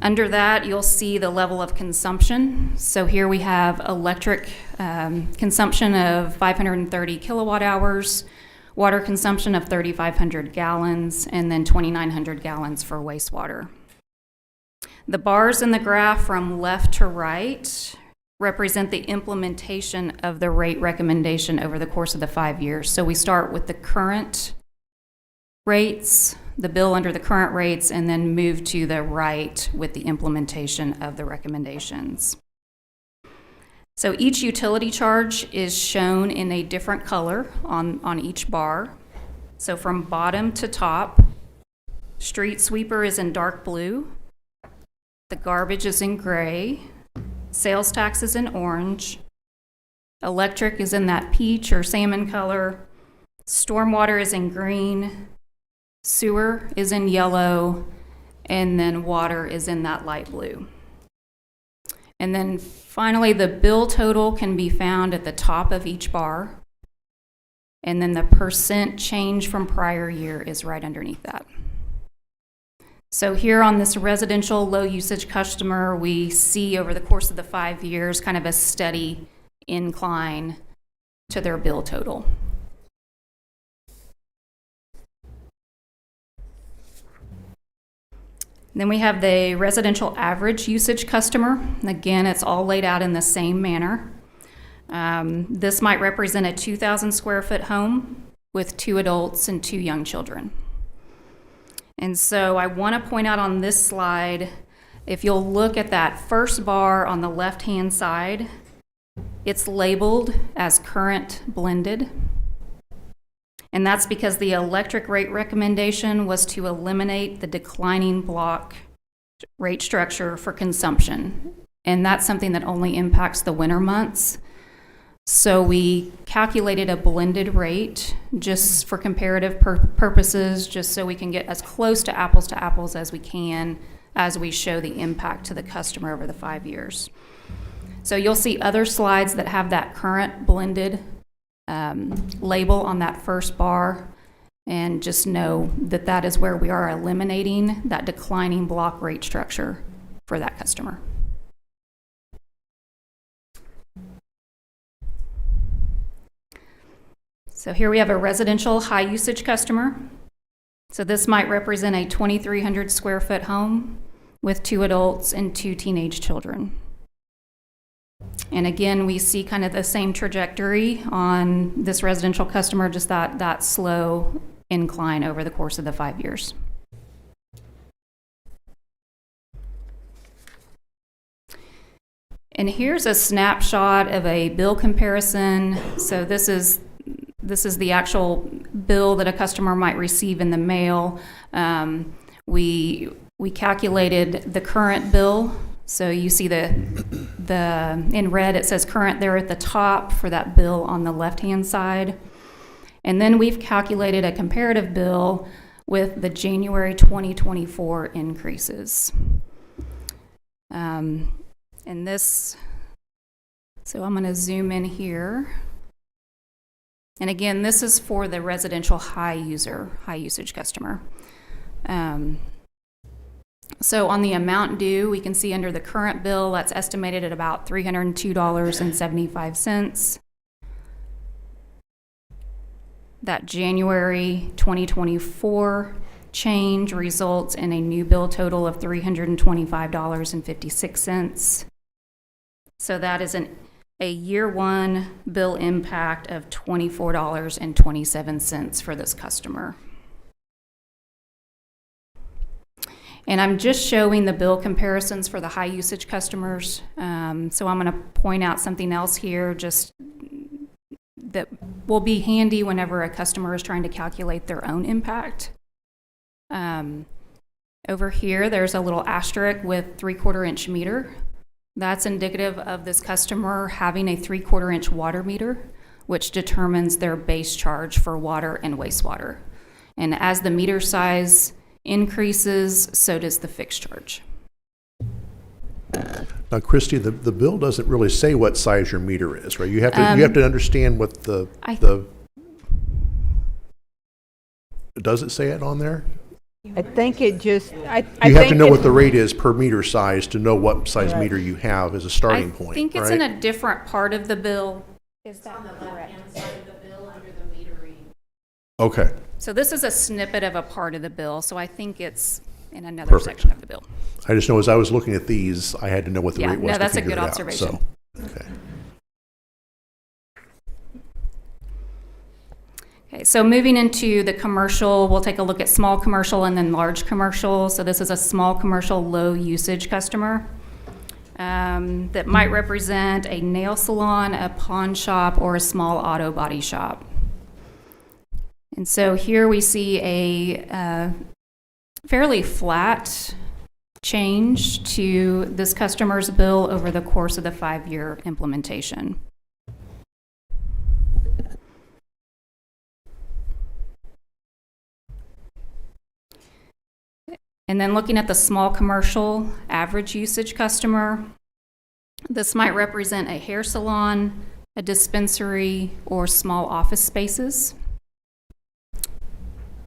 [SPEAKER 12] Under that, you'll see the level of consumption. So here we have electric consumption of 530 kilowatt hours, water consumption of 3,500 gallons, and then 2,900 gallons for wastewater. The bars in the graph from left to right represent the implementation of the rate recommendation over the course of the 5 years. So we start with the current rates, the bill under the current rates, and then move to the right with the implementation of the recommendations. So each utility charge is shown in a different color on each bar. So from bottom to top, street sweeper is in dark blue, the garbage is in gray, sales tax is in orange, electric is in that peach or salmon color, stormwater is in green, sewer is in yellow, and then water is in that light blue. And then finally, the bill total can be found at the top of each bar. And then the percent change from prior year is right underneath that. So here on this residential low usage customer, we see over the course of the 5 years kind of a steady incline to their bill total. Then we have the residential average usage customer. Again, it's all laid out in the same manner. This might represent a 2,000 square foot home with 2 adults and 2 young children. And so I want to point out on this slide, if you'll look at that first bar on the left-hand side, it's labeled as current blended. And that's because the electric rate recommendation was to eliminate the declining block rate structure for consumption. And that's something that only impacts the winter months. So we calculated a blended rate just for comparative purposes, just so we can get as close to apples as we can as we show the impact to the customer over the 5 years. So you'll see other slides that have that current blended label on that first bar, and just know that that is where we are eliminating that declining block rate structure for that customer. So here we have a residential high usage customer. So this might represent a 2,300 square foot home with 2 adults and 2 teenage children. And again, we see kind of the same trajectory on this residential customer, just that slow incline over the course of the 5 years. And here's a snapshot of a bill comparison. So this is the actual bill that a customer might receive in the mail. We calculated the current bill. So you see the in red it says current there at the top for that bill on the left-hand side. And then we've calculated a comparative bill with the January 2024 increases. And this, so I'm going to zoom in here. And again, this is for the residential high usage customer. So on the amount due, we can see under the current bill, that's estimated at about $302.75. That January 2024 change results in a new bill total of $325.56. So that is a year one bill impact of $24.27 for this customer. And I'm just showing the bill comparisons for the high usage customers. So I'm going to point out something else here just that will be handy whenever a customer is trying to calculate their own impact. Over here, there's a little asterisk with 3/4 inch meter. That's indicative of this customer having a 3/4 inch water meter, which determines their base charge for water and wastewater. And as the meter size increases, so does the fixed charge.
[SPEAKER 5] Now, Christy, the bill doesn't really say what size your meter is, right? You have to understand what does it say it on there?
[SPEAKER 11] I think it just,
[SPEAKER 5] You have to know what the rate is per meter size to know what size meter you have as a starting point,
[SPEAKER 12] I think it's
[SPEAKER 5] right?
[SPEAKER 12] in a different part of the bill. Is that
[SPEAKER 2] on the left-hand side of the bill under the metering.
[SPEAKER 5] Okay.
[SPEAKER 12] So this is a snippet of a part of the bill, so I think it's in another section of the bill.
[SPEAKER 5] I just know as I was looking at these, I had to know what the rate was.
[SPEAKER 12] No,
[SPEAKER 5] to
[SPEAKER 12] that's a
[SPEAKER 5] figure
[SPEAKER 12] good
[SPEAKER 5] it out,
[SPEAKER 12] observation.
[SPEAKER 5] so, okay.
[SPEAKER 12] Okay, so moving into the commercial, we'll take a look at small commercial and then large commercial. So this is a small commercial low usage customer that might represent a nail salon, a pawn shop, or a small auto body shop. And so here we see a fairly flat change to this customer's bill over the course of the 5-year implementation. And then looking at the small commercial average usage customer, this might represent a hair salon, a dispensary, or small office spaces.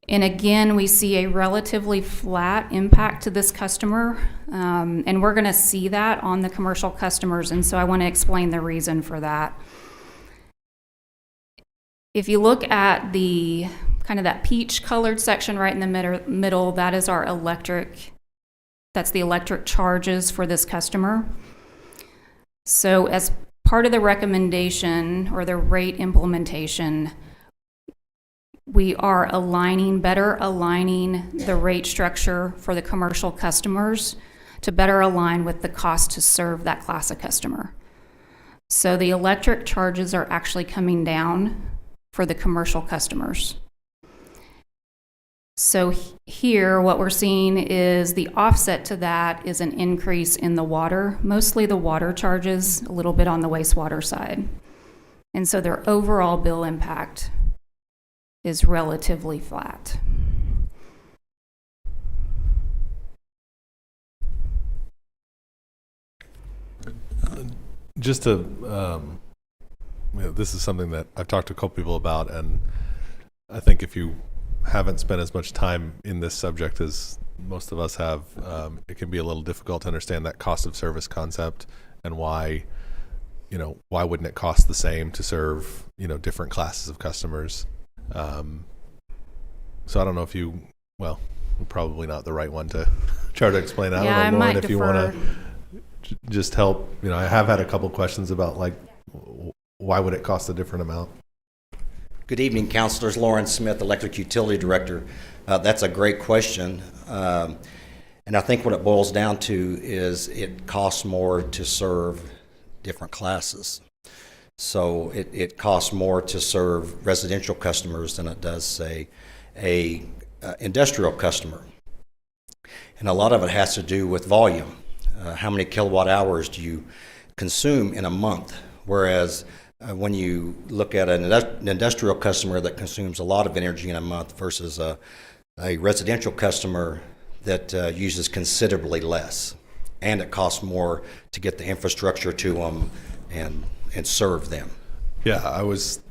[SPEAKER 12] And again, we see a relatively flat impact to this customer, and we're going to see that on the commercial customers, and so I want to explain the reason for that. If you look at the kind of that peach colored section right in the middle, that is our electric, that's the electric charges for this customer. So as part of the recommendation or the rate implementation, we are better aligning the rate structure for the commercial customers to better align with the cost to serve that class of customer. So the electric charges are actually coming down for the commercial customers. So here, what we're seeing is the offset to that is an increase in the water, mostly the water charges, a little bit on the wastewater side. And so their overall bill impact is relatively flat.
[SPEAKER 1] Just to, this is something that I've talked to a couple people about, and I think if you haven't spent as much time in this subject as most of us have, it can be a little difficult to understand that cost of service concept and why wouldn't it cost the same to serve, different classes of customers. So I don't know if probably not the right one to try to explain. I don't know, Lauren, if you want to just help. I have had a couple questions about why would it cost a different amount?
[SPEAKER 14] Good evening, Councilors. Lauren Smith, Electric Utility Director. That's a great question. And I think what it boils down to is it costs more to serve different classes. So it costs more to serve residential customers than it does, say, a industrial customer. And a lot of it has to do with volume. How many kilowatt hours do you consume in a month? Whereas when you look at an industrial customer that consumes a lot of energy in a month versus a residential customer that uses considerably less, and it costs more to get the infrastructure to them and serve them.
[SPEAKER 1] Yeah,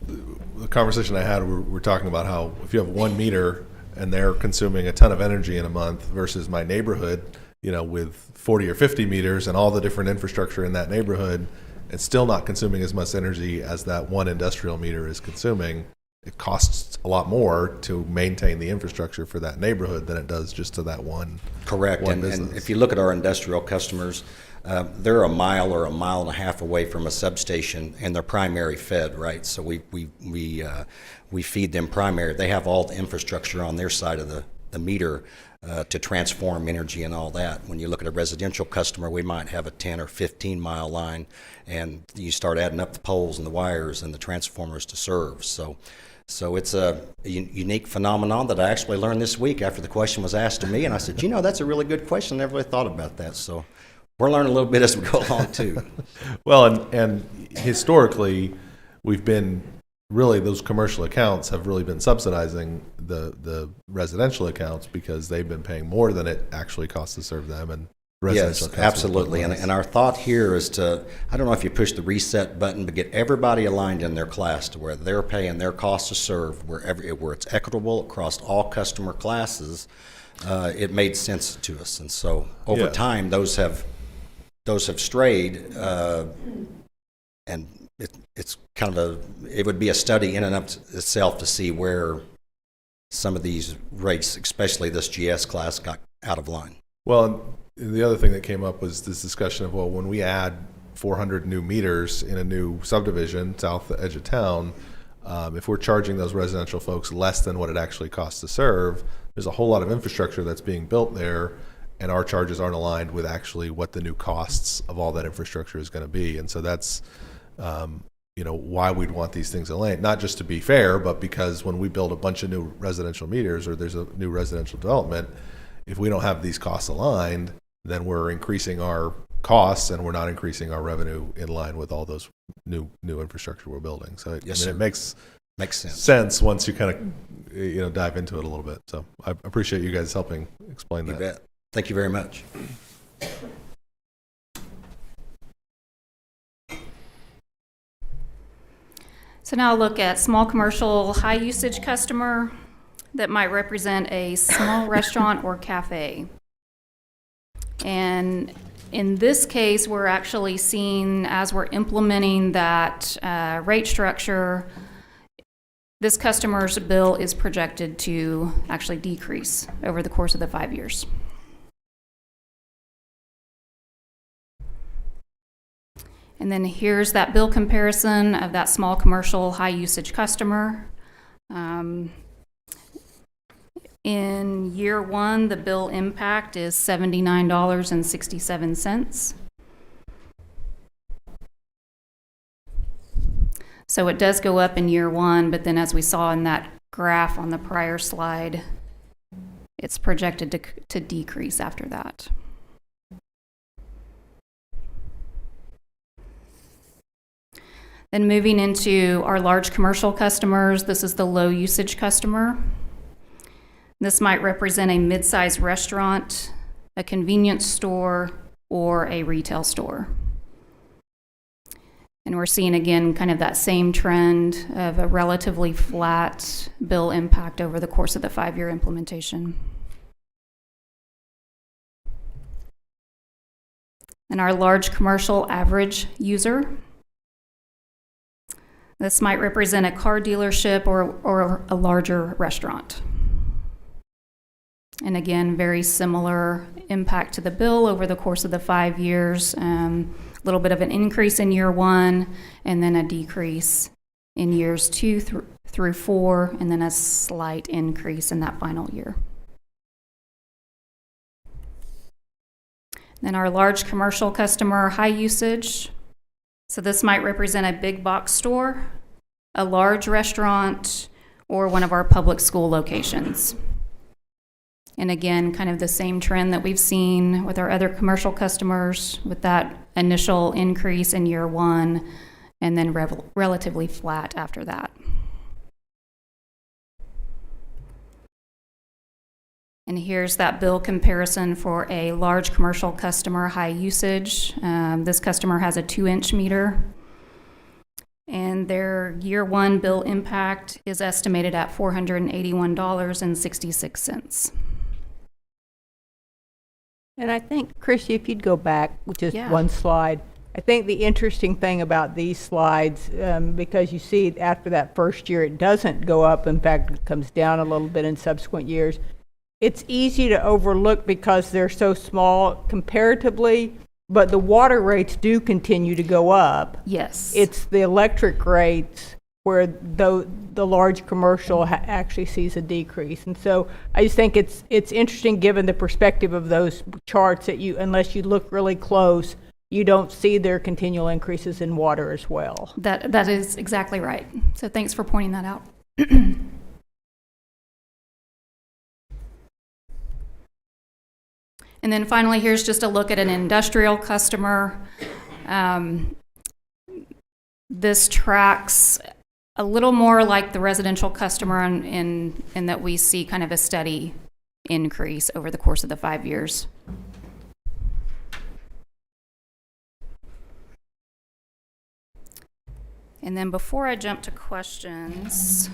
[SPEAKER 1] the conversation I had, we're talking about how if you have one meter and they're consuming a ton of energy in a month versus my neighborhood, with 40 or 50 meters and all the different infrastructure in that neighborhood, it's still not consuming as much energy as that one industrial meter is consuming. It costs a lot more to maintain the infrastructure for that neighborhood than it does just to that one.
[SPEAKER 14] Correct. And if you look at our industrial customers, they're a mile or a mile and a half away from a substation and they're primary fed, right? So we feed them primary. They have all the infrastructure on their side of the meter to transform energy and all that. When you look at a residential customer, we might have a 10 or 15 mile line, and you start adding up the poles and the wires and the transformers to serve. So it's a unique phenomenon that I actually learned this week after the question was asked to me, and I said, that's a really good question. I never really thought about that. So we're learning a little bit as we go along too.
[SPEAKER 1] Well, and historically, we've been really, those commercial accounts have really been subsidizing the residential accounts because they've been paying more than it actually costs to serve them. And residential
[SPEAKER 14] yes, absolutely. And our thought here is to, I don't know if you push the reset button, but get everybody aligned in their class to where they're paying their cost to serve, where it's equitable across all customer classes. It made sense to us. And so over time, those have strayed, and it's kind of it would be a study in and of itself to see where some of these rates, especially this GS class, got out of line.
[SPEAKER 1] Well, the other thing that came up was this discussion of, when we add 400 new meters in a new subdivision south the edge of town, if we're charging those residential folks less than what it actually costs to serve, there's a whole lot of infrastructure that's being built there, and our charges aren't aligned with actually what the new costs of all that infrastructure is going to be. And so that's why we'd want these things aligned, not just to be fair, but because when we build a bunch of new residential meters or there's a new residential development, if we don't have these costs aligned, then we're increasing our costs and we're not increasing our revenue in line with all those new infrastructure we're building. So it makes sense once you kind of dive into it a little bit. So I appreciate you guys helping explain that.
[SPEAKER 14] You bet. Thank you very much.
[SPEAKER 12] So now look at small commercial high usage customer that might represent a small restaurant or cafe. And in this case, we're actually seeing, as we're implementing that rate structure, this customer's bill is projected to actually decrease over the course of the 5 years. And then here's that bill comparison of that small commercial high usage customer. In year one, the bill impact is $79.67. So it does go up in year one, but then as we saw in that graph on the prior slide, it's projected to decrease after that. Then moving into our large commercial customers, this is the low usage customer. This might represent a mid-sized restaurant, a convenience store, or a retail store. And we're seeing again kind of that same trend of a relatively flat bill impact over the course of the 5-year implementation. And our large commercial average user, this might represent a car dealership or a larger restaurant. And again, very similar impact to the bill over the course of the 5 years. A little bit of an increase in year one, and then a decrease in years 2 through 4, and then a slight increase in that final year. Then our large commercial customer, high usage. So this might represent a big box store, a large restaurant, or one of our public school locations. And again, kind of the same trend that we've seen with our other commercial customers, with that initial increase in year one, and then relatively flat after that. And here's that bill comparison for a large commercial customer, high usage. This customer has a 2-inch meter, and their year one bill impact is estimated at $481.66.
[SPEAKER 11] And I think, Chrissy, if you'd go back just
[SPEAKER 12] Yeah.
[SPEAKER 11] one slide, I think the interesting thing about these slides, because you see after that first year, it doesn't go up. In fact, it comes down a little bit in subsequent years. It's easy to overlook because they're so small comparatively, but the water rates do continue to go up.
[SPEAKER 12] Yes.
[SPEAKER 11] It's the electric rates where the large commercial actually sees a decrease. And so I just think it's interesting given the perspective of those charts that unless you look really close, you don't see their continual increases in water as well.
[SPEAKER 12] That is exactly right. So thanks for pointing that out. And then finally, here's just a look at an industrial customer. This tracks a little more like the residential customer in that we see kind of a steady increase over the course of the 5 years. And then before I jump to questions,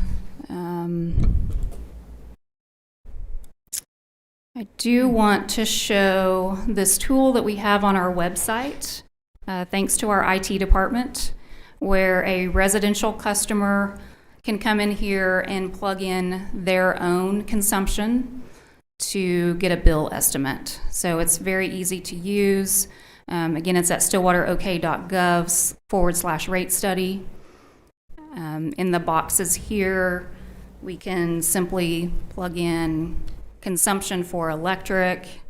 [SPEAKER 12] I do want to show this tool that we have on our website, thanks to our IT department, where a residential customer can come in here and plug in their own consumption to get a bill estimate. So it's very easy to use. Again, it's at stillwaterok.gov/rate study. In the boxes here, we can simply plug in consumption for electric.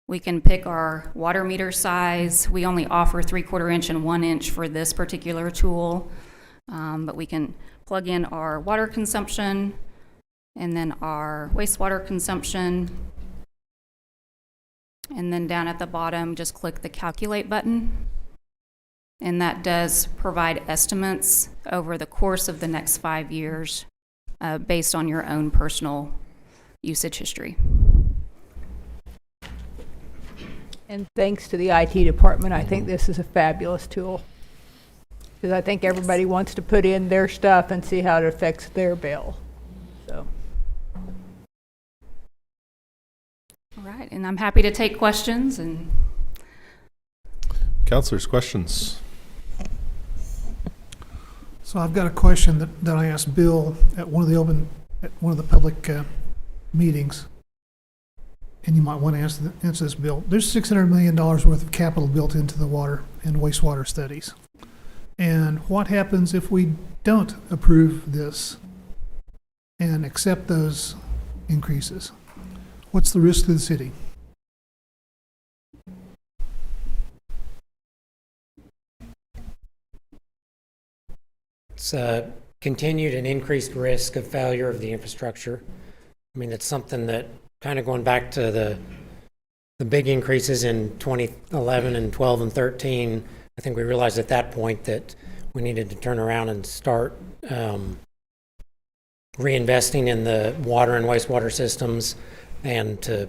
[SPEAKER 12] We can pick our water meter size. We only offer 3/4 inch and 1 inch for this particular tool, but we can plug in our water consumption and then our wastewater consumption. And then down at the bottom, just click the calculate button. And that does provide estimates over the course of the next 5 years based on your own personal usage history.
[SPEAKER 11] And thanks to the IT department, I think this is a fabulous tool. Because I think everybody wants to put in their stuff and see how it affects their bill. So.
[SPEAKER 12] All right, and I'm happy to take questions. And
[SPEAKER 1] Councilors, questions?
[SPEAKER 4] So I've got a question that I asked Bill at one of the public meetings, and you might want to answer this, Bill. There's $600 million worth of capital built into the water and wastewater studies. And what happens if we don't approve this and accept those increases? What's the risk to the city?
[SPEAKER 13] It's a continued and increased risk of failure of the infrastructure. I mean, it's something that kind of going back to the big increases in 2011 and 12 and 13, I think we realized at that point that we needed to turn around and start reinvesting in the water and wastewater systems and to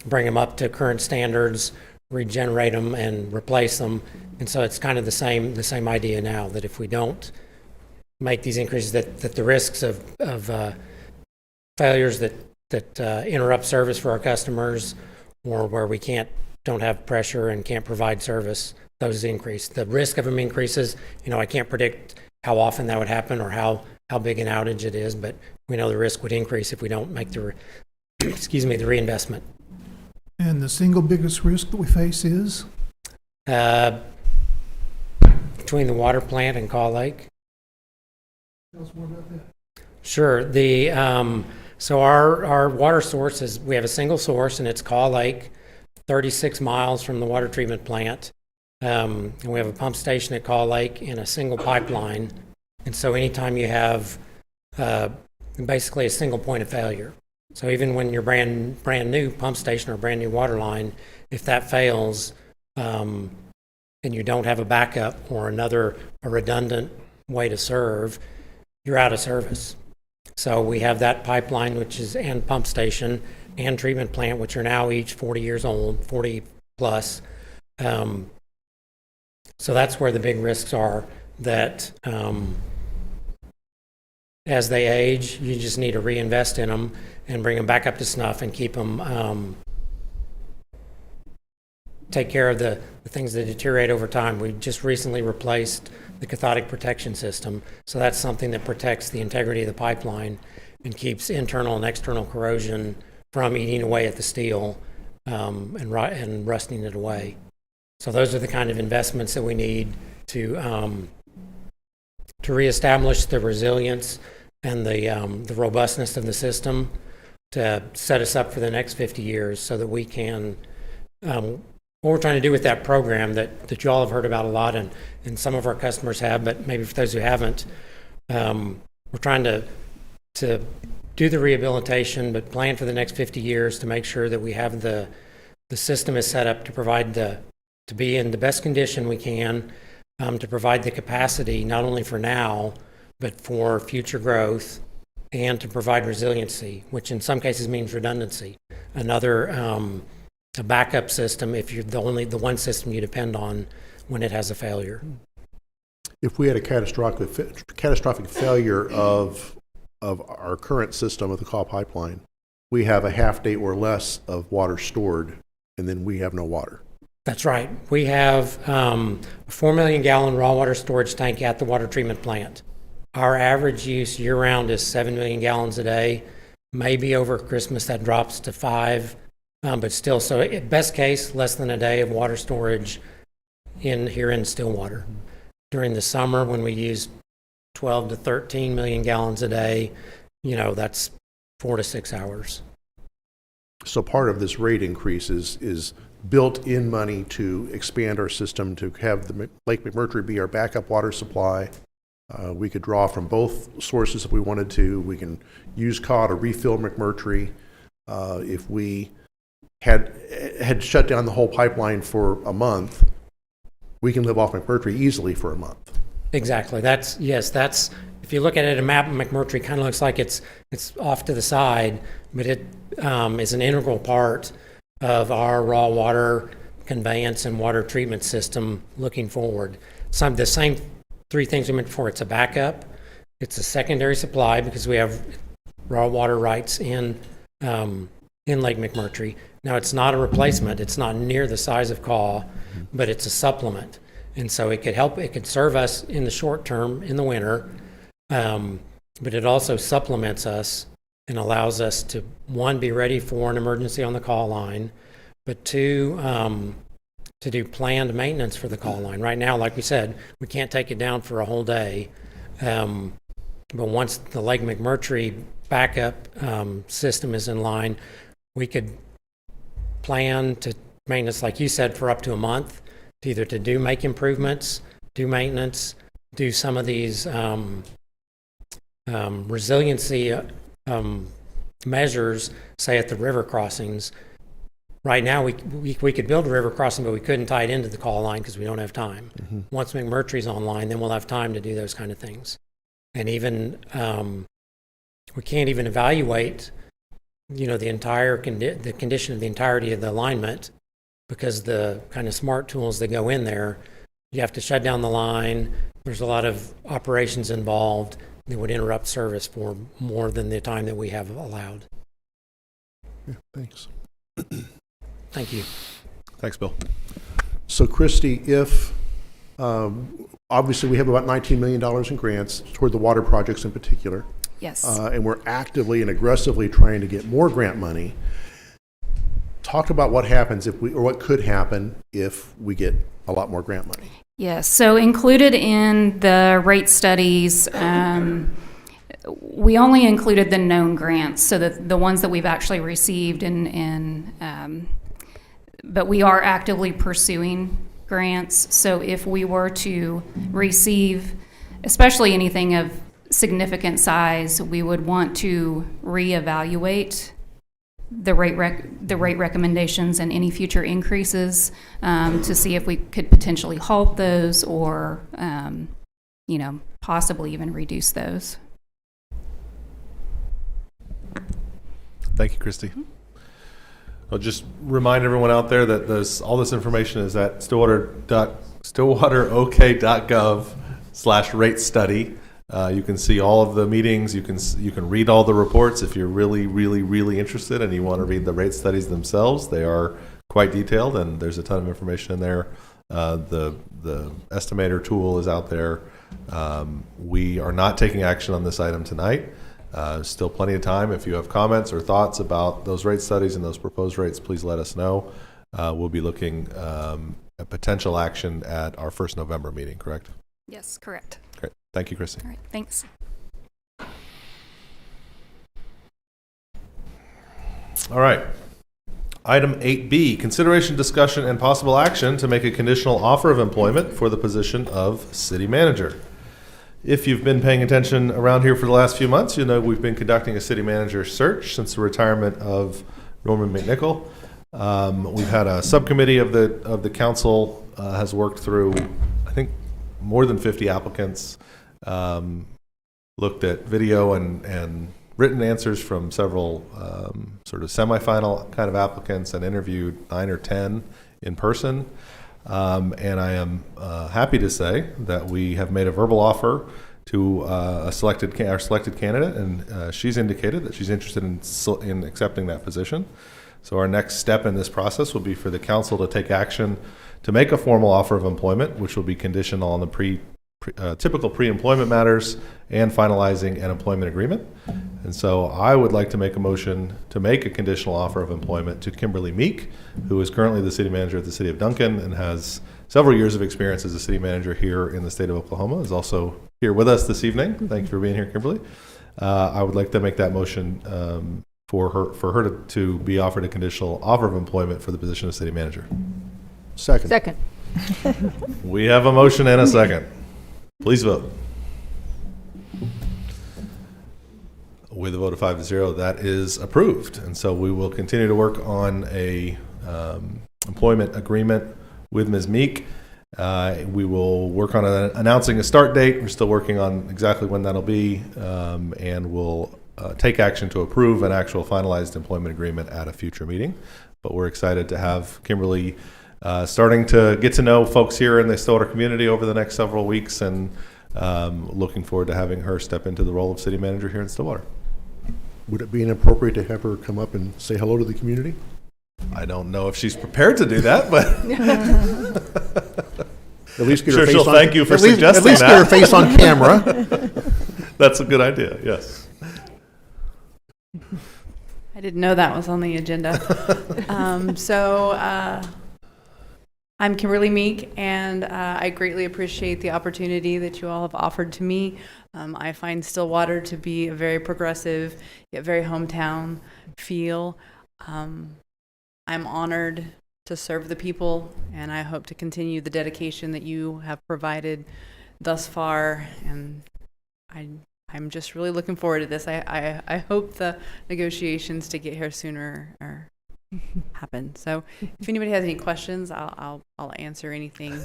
[SPEAKER 13] bring them up to current standards, regenerate them and replace them. And so it's kind of the same idea now, that if we don't make these increases, that the risks of failures that interrupt service for our customers, or where we don't have pressure and can't provide service, those increase. The risk of them increases. I can't predict how often that would happen or how big an outage it is, but we know the risk would increase if we don't make the reinvestment.
[SPEAKER 4] And the single biggest risk that we face is?
[SPEAKER 13] Between the water plant and Caw Lake.
[SPEAKER 4] Tell us more about that.
[SPEAKER 13] Sure. So our water source is, we have a single source, and it's Caw Lake, 36 miles from the water treatment plant. And we have a pump station at Call Lake and a single pipeline. And so anytime you have basically a single point of failure, so even when your brand new pump station or brand new water line, if that fails and you don't have a backup or a redundant way to serve, you're out of service. So we have that pipeline, and pump station and treatment plant, which are now each 40 years old, 40 plus. So that's where the big risks are, that as they age, you just need to reinvest in them and bring them back up to snuff and keep them, take care of the things that deteriorate over time. We just recently replaced the cathodic protection system. So that's something that protects the integrity of the pipeline and keeps internal and external corrosion from eating away at the steel and rusting it away. So those are the kind of investments that we need to reestablish the resilience and the robustness of the system to set us up for the next 50 years so that we can, what we're trying to do with that program that you all have heard about a lot and some of our customers have, but maybe for those who haven't, we're trying to do the rehabilitation, but plan for the next 50 years to make sure that we have the system is set up to provide to be in the best condition we can, to provide the capacity not only for now, but for future growth, and to provide resiliency, which in some cases means redundancy. Another a backup system if you're the one system you depend on when it has a failure.
[SPEAKER 5] If we had a catastrophic failure of our current system of the call pipeline, we have a half day or less of water stored, and then we have no water.
[SPEAKER 13] That's right. We have a 4 million gallon raw water storage tank at the water treatment plant. Our average use year round is 7 million gallons a day. Maybe over Christmas that drops to 5, but still, so at best case, less than a day of water storage here in Stillwater. During the summer, when we use 12 to 13 million gallons a day, that's 4 to 6 hours.
[SPEAKER 5] So part of this rate increase is built-in money to expand our system, to have the Lake McMurtry be our backup water supply. We could draw from both sources if we wanted to. We can use CAW to refill McMurtry. If we had shut down the whole pipeline for a month, we can live off McMurtry easily for a month.
[SPEAKER 13] Exactly. That's if you look at it, a map of McMurtry kind of looks like it's off to the side, but it is an integral part of our raw water conveyance and water treatment system looking forward. The same three things we mentioned before. It's a backup, it's a secondary supply because we have raw water rights in Lake McMurtry. Now it's not a replacement, it's not near the size of CAW, but it's a supplement. And so it could serve us in the short term in the winter, but it also supplements us and allows us to, one, be ready for an emergency on the call line, but two, to do planned maintenance for the call line. Right now, like we said, we can't take it down for a whole day, but once the Lake McMurtry backup system is in line, we could plan to maintenance, like you said, for up to a month, either to make improvements, do maintenance, do some of these resiliency measures, say at the river crossings. Right now, we could build a river crossing, but we couldn't tie it into the call line because we don't have time. Mm-hmm. Once McMurtry's online, then we'll have time to do those kind of things. And even we can't even evaluate, the condition of the entirety of the alignment because the kind of smart tools that go in there, you have to shut down the line. There's a lot of operations involved that would interrupt service for more than the time that we have allowed.
[SPEAKER 5] Yeah, thanks.
[SPEAKER 13] Thank you.
[SPEAKER 1] Thanks, Bill.
[SPEAKER 5] So, Christy, if obviously we have about $19 million in grants toward the water projects in particular.
[SPEAKER 6] Yes.
[SPEAKER 5] And we're actively and aggressively trying to get more grant money. Talk about what happens or what could happen if we get a lot more grant money.
[SPEAKER 12] Yes, so included in the rate studies, we only included the known grants, so the ones that we've actually received, but we are actively pursuing grants. So if we were to receive, especially anything of significant size, we would want to reevaluate the rate recommendations and any future increases to see if we could potentially halt those or, possibly even reduce those.
[SPEAKER 1] Thank you, Christy. I'll just remind everyone out there that all this information is at stillwaterok.gov/rate study. You can see all of the meetings. You can read all the reports if you're really, really, really interested and you want to read the rate studies themselves. They are quite detailed, and there's a ton of information in there. The estimator tool is out there. We are not taking action on this item tonight. Still plenty of time. If you have comments or thoughts about those rate studies and those proposed rates, please let us know. We'll be looking at potential action at our first November meeting, correct?
[SPEAKER 12] Yes, correct.
[SPEAKER 1] Great. Thank you, Chrissy.
[SPEAKER 12] All right, thanks.
[SPEAKER 1] All right. Item 8B, consideration, discussion, and possible action to make a conditional offer of employment for the position of city manager. If you've been paying attention around here for the last few months, you know we've been conducting a city manager search since the retirement of Norman McNichol. We've had a subcommittee of the council has worked through, I think, more than 50 applicants, looked at video and written answers from several sort of semifinal kind of applicants, and interviewed 9 or 10 in person. And I am happy to say that we have made a verbal offer to our selected candidate, and she's indicated that she's interested in accepting that position. So our next step in this process will be for the council to take action to make a formal offer of employment, which will be conditional on the typical pre-employment matters and finalizing an employment agreement. And so I would like to make a motion to make a conditional offer of employment to Kimberly Meek, who is currently the city manager at the city of Duncan and has several years of experience as a city manager here in the state of Oklahoma, is also here with us this evening. Thank you for being here, Kimberly. I would like to make that motion for her to be offered a conditional offer of employment for the position of city manager.
[SPEAKER 11] Second.
[SPEAKER 1] We have a motion and a second. Please vote. With a vote of 5-0, that is approved. And so we will continue to work on a employment agreement with Ms. Meek. We will work on announcing a start date. We're still working on exactly when that'll be, and we'll take action to approve an actual finalized employment agreement at a future meeting. But we're excited to have Kimberly starting to get to know folks here in the Stillwater community over the next several weeks, and looking forward to having her step into the role of city manager here in Stillwater.
[SPEAKER 5] Would it be inappropriate to have her come up and say hello to the community?
[SPEAKER 1] I don't know if she's prepared to do that, but
[SPEAKER 5] at least get
[SPEAKER 1] sure
[SPEAKER 5] her face
[SPEAKER 1] she'll
[SPEAKER 5] on,
[SPEAKER 1] thank you for suggesting
[SPEAKER 5] at least
[SPEAKER 1] that.
[SPEAKER 5] Get her face on camera.
[SPEAKER 1] That's a good idea. Yes.
[SPEAKER 15] I didn't know that was on the agenda. I'm Kimberly Meek, and I greatly appreciate the opportunity that you all have offered to me. I find Stillwater to be a very progressive, yet very hometown feel. I'm honored to serve the people, and I hope to continue the dedication that you have provided thus far. And I'm just really looking forward to this. I hope the negotiations to get here sooner are happen. So if anybody has any questions, I'll answer anything.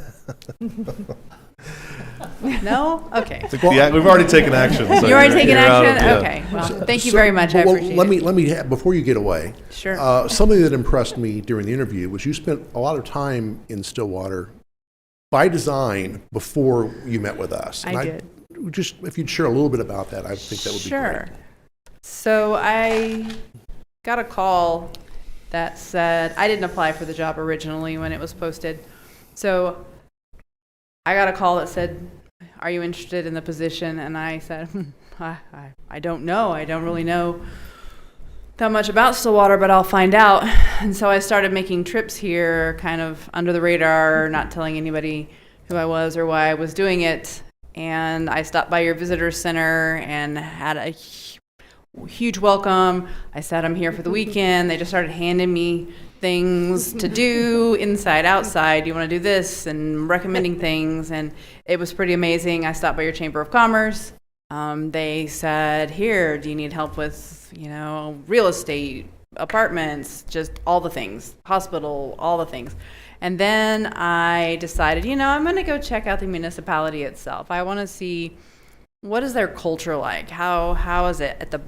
[SPEAKER 15] No? Okay.
[SPEAKER 1] We've already taken action. So
[SPEAKER 15] you already taken action?
[SPEAKER 1] Yeah.
[SPEAKER 15] Okay. Well, thank you very much. I appreciate it.
[SPEAKER 5] Let me before you get away.
[SPEAKER 15] Sure.
[SPEAKER 5] Something that impressed me during the interview was you spent a lot of time in Stillwater by design before you met with us.
[SPEAKER 15] I did.
[SPEAKER 5] Just if you'd share a little bit about that, I think that would be great.
[SPEAKER 15] Sure. So I got a call that said, I didn't apply for the job originally when it was posted. So I got a call that said, are you interested in the position? And I said, I don't know. I don't really know that much about Stillwater, but I'll find out. And so I started making trips here kind of under the radar, not telling anybody who I was or why I was doing it. And I stopped by your visitor center and had a huge welcome. I said I'm here for the weekend. They just started handing me things to do inside, outside. You want to do this and recommending things. And it was pretty amazing. I stopped by your Chamber of Commerce. They said, here, do you need help with, real estate, apartments, just all the things, hospital, all the things. And then I decided, I'm going to go check out the municipality itself. I want to see what is their culture like. How is it at the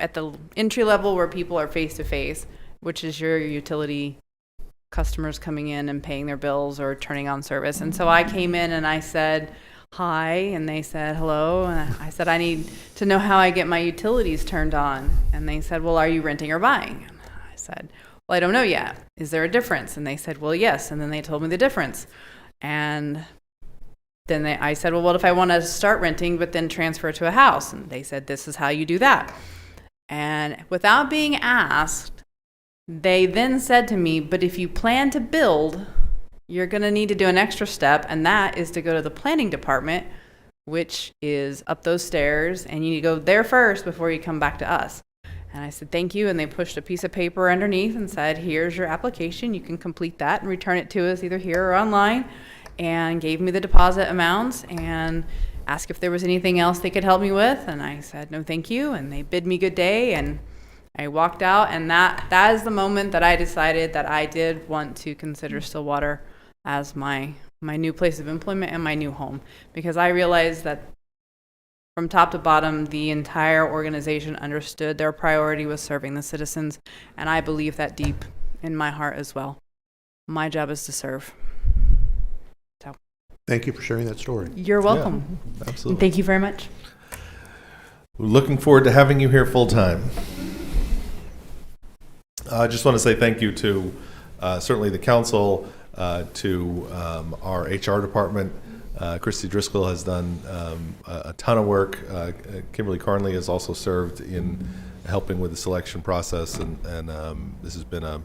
[SPEAKER 15] at the entry level where people are face to face, which is your utility customers coming in and paying their bills or turning on service. And so I came in and I said hi, and they said hello, and I said I need to know how I get my utilities turned on. And they said, well, are you renting or buying? And I said, well, I don't know yet. Is there a difference? And they said, well, yes. And then they told me the difference. And then I said, well, what if I want to start renting but then transfer to a house? And they said, this is how you do that. And without being asked, they then said to me, but if you plan to build, you're going to need to do an extra step, and that is to go to the planning department, which is up those stairs, and you need to go there first before you come back to us. And I said, thank you. And they pushed a piece of paper underneath and said, here's your application. You can complete that and return it to us either here or online, and gave me the deposit amounts and asked if there was anything else they could help me with. And I said, no, thank you. And they bid me good day, and I walked out. And that is the moment that I decided that I did want to consider Stillwater as my new place of employment and my new home, because I realized that from top to bottom, the entire organization understood their priority was serving the citizens, and I believe that deep in my heart as well. My job is to serve. So,
[SPEAKER 5] thank you for sharing that story.
[SPEAKER 15] You're welcome.
[SPEAKER 1] Yeah, absolutely.
[SPEAKER 15] And thank you very much.
[SPEAKER 1] We're looking forward to having you here full time. I just want to say thank you to certainly the council, to our HR department. Christy Driscoll has done a ton of work. Kimberly Carnley has also served in helping with the selection process, and this has been a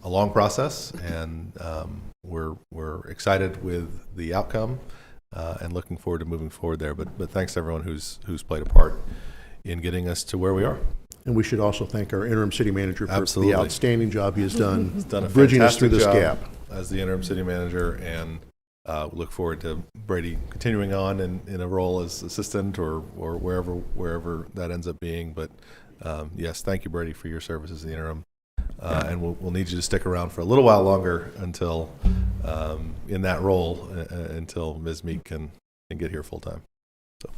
[SPEAKER 1] long process, and we're excited with the outcome and looking forward to moving forward there. But thanks to everyone who's played a part in getting us to where we are.
[SPEAKER 5] And we should also thank our interim city manager for
[SPEAKER 1] Absolutely.
[SPEAKER 5] the outstanding job he has done,
[SPEAKER 1] He's done a
[SPEAKER 5] bridging us through this
[SPEAKER 1] fantastic
[SPEAKER 5] gap.
[SPEAKER 1] job as the interim city manager, and we look forward to Brady continuing on in a role as assistant or wherever that ends up being. But yes, thank you, Brady, for your service as the interim. And we'll need you to stick around for a little while longer until in that role until Ms. Meek can get here full time. So,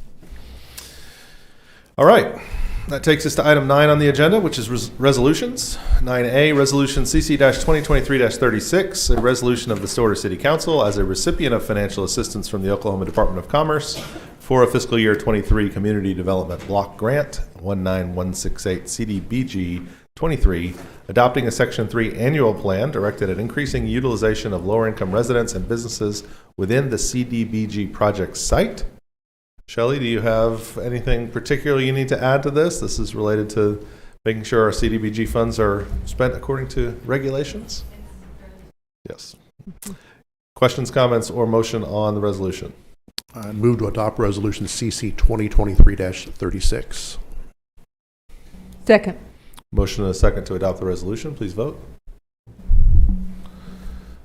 [SPEAKER 1] all right. That takes us to item 9 on the agenda, which is resolutions. 9A, Resolution CC-2023-36, a resolution of the Stillwater City Council as a recipient of financial assistance from the Oklahoma Department of Commerce for a fiscal year 23 Community Development Block Grant 19168 CDBG 23, adopting a Section 3 annual plan directed at increasing utilization of lower-income residents and businesses within the CDBG project site. Shelley, do you have anything particular you need to add to this? This is related to making sure our CDBG funds are spent according to regulations? Yes. Questions, comments, or motion on the resolution?
[SPEAKER 5] I move to adopt resolution CC 2023-36.
[SPEAKER 11] Second.
[SPEAKER 1] Motion and a second to adopt the resolution. Please vote.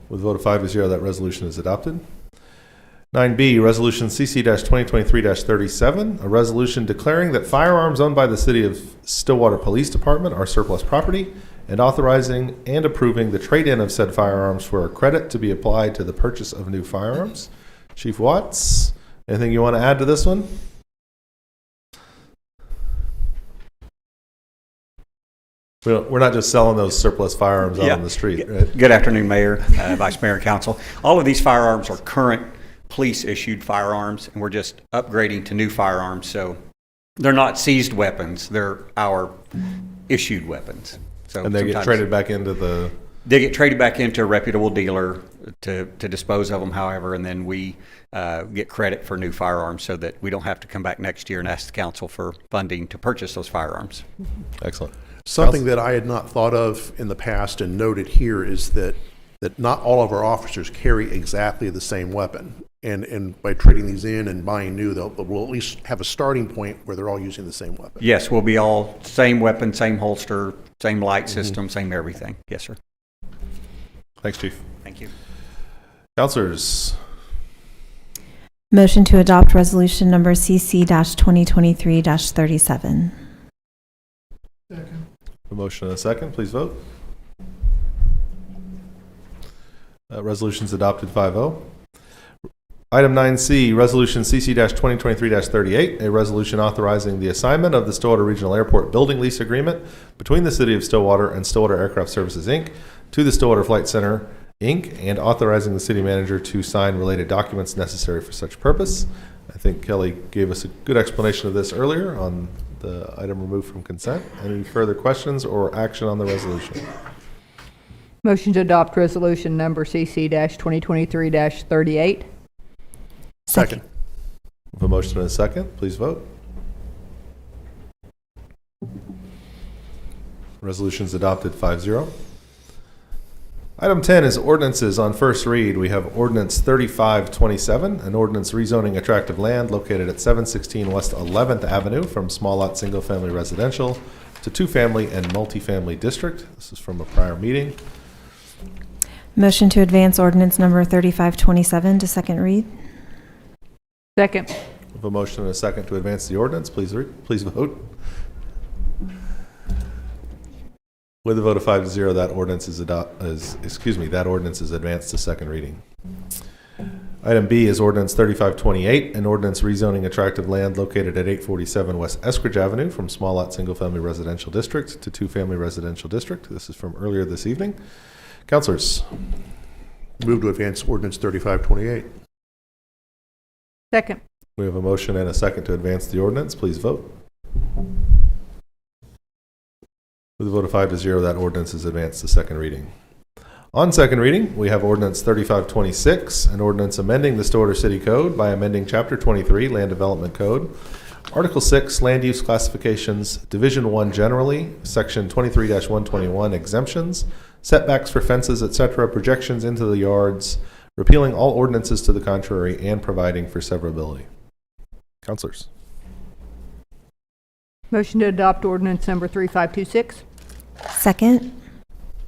[SPEAKER 1] With a vote of 5-0, that resolution is adopted. 9B, Resolution CC-2023-37, a resolution declaring that firearms owned by the City of Stillwater Police Department are surplus property, and authorizing and approving the trade-in of said firearms for a credit to be applied to the purchase of new firearms. Chief Watts, anything you want to add to this one? We're not just selling those surplus firearms out on the street, right?
[SPEAKER 16] Good afternoon, Mayor, Vice Mayor, and Council. All of these firearms are current police-issued firearms, and we're just upgrading to new firearms. So they're not seized weapons; they're our issued weapons. So
[SPEAKER 1] and they get traded back into the.
[SPEAKER 16] They get traded back into a reputable dealer to dispose of them, however, and then we get credit for new firearms so that we don't have to come back next year and ask the council for funding to purchase those firearms.
[SPEAKER 1] Excellent.
[SPEAKER 5] Something that I had not thought of in the past and noted here is that not all of our officers carry exactly the same weapon. And by trading these in and buying new, we'll at least have a starting point where they're all using the same weapon.
[SPEAKER 16] Yes, we'll be all same weapon, same holster, Same light system, same everything. Yes, sir.
[SPEAKER 1] Thanks, Chief.
[SPEAKER 16] Thank you.
[SPEAKER 1] Counselors,
[SPEAKER 7] Motion to adopt resolution number CC-2023-37.
[SPEAKER 4] Second.
[SPEAKER 1] a motion and a second. Please vote. Resolution's adopted 5-0. Item 9C, Resolution CC-2023-38, a resolution authorizing the assignment of the Stillwater Regional Airport building lease agreement between the City of Stillwater and Stillwater Aircraft Services, Inc. to the Stillwater Flight Center, Inc., and authorizing the city manager to sign related documents necessary for such purpose. I think Kelly gave us a good explanation of this earlier on the item removed from consent. Any further questions or action on the resolution?
[SPEAKER 11] Motion to adopt resolution number CC-2023-38.
[SPEAKER 7] Second.
[SPEAKER 1] With a motion and a second, please vote. Resolution's adopted 5-0. Item 10 is ordinances on first read. We have ordinance 3527, an ordinance rezoning attractive land located at 716 West 11th Avenue from small lot single family residential to two-family and multifamily district. This is from a prior meeting.
[SPEAKER 7] Motion to advance ordinance number 3527 to second read.
[SPEAKER 11] Second.
[SPEAKER 1] With a motion and a second to advance the ordinance, please vote. With a vote of 5-0, that ordinance is that ordinance is advanced to second reading. Item B is ordinance 3528, an ordinance rezoning attractive land located at 847 West Eskridge Avenue from small lot single family residential district to two-family residential district. This is from earlier this evening. Councilors,
[SPEAKER 5] Move to advance ordinance 3528.
[SPEAKER 11] Second.
[SPEAKER 1] we have a motion and a second to advance the ordinance. Please vote. With a vote of 5-0, that ordinance is advanced to second reading. On second reading, we have ordinance 3526, an ordinance amending the Stillwater City Code by amending Chapter 23, Land Development Code, Article 6, Land Use Classifications, Division 1 generally, Section 23-121, exemptions, setbacks for fences, etc., projections into the yards, repealing all ordinances to the contrary, and providing for severability. Councilors.
[SPEAKER 11] Motion to adopt ordinance number 3526.
[SPEAKER 7] Second.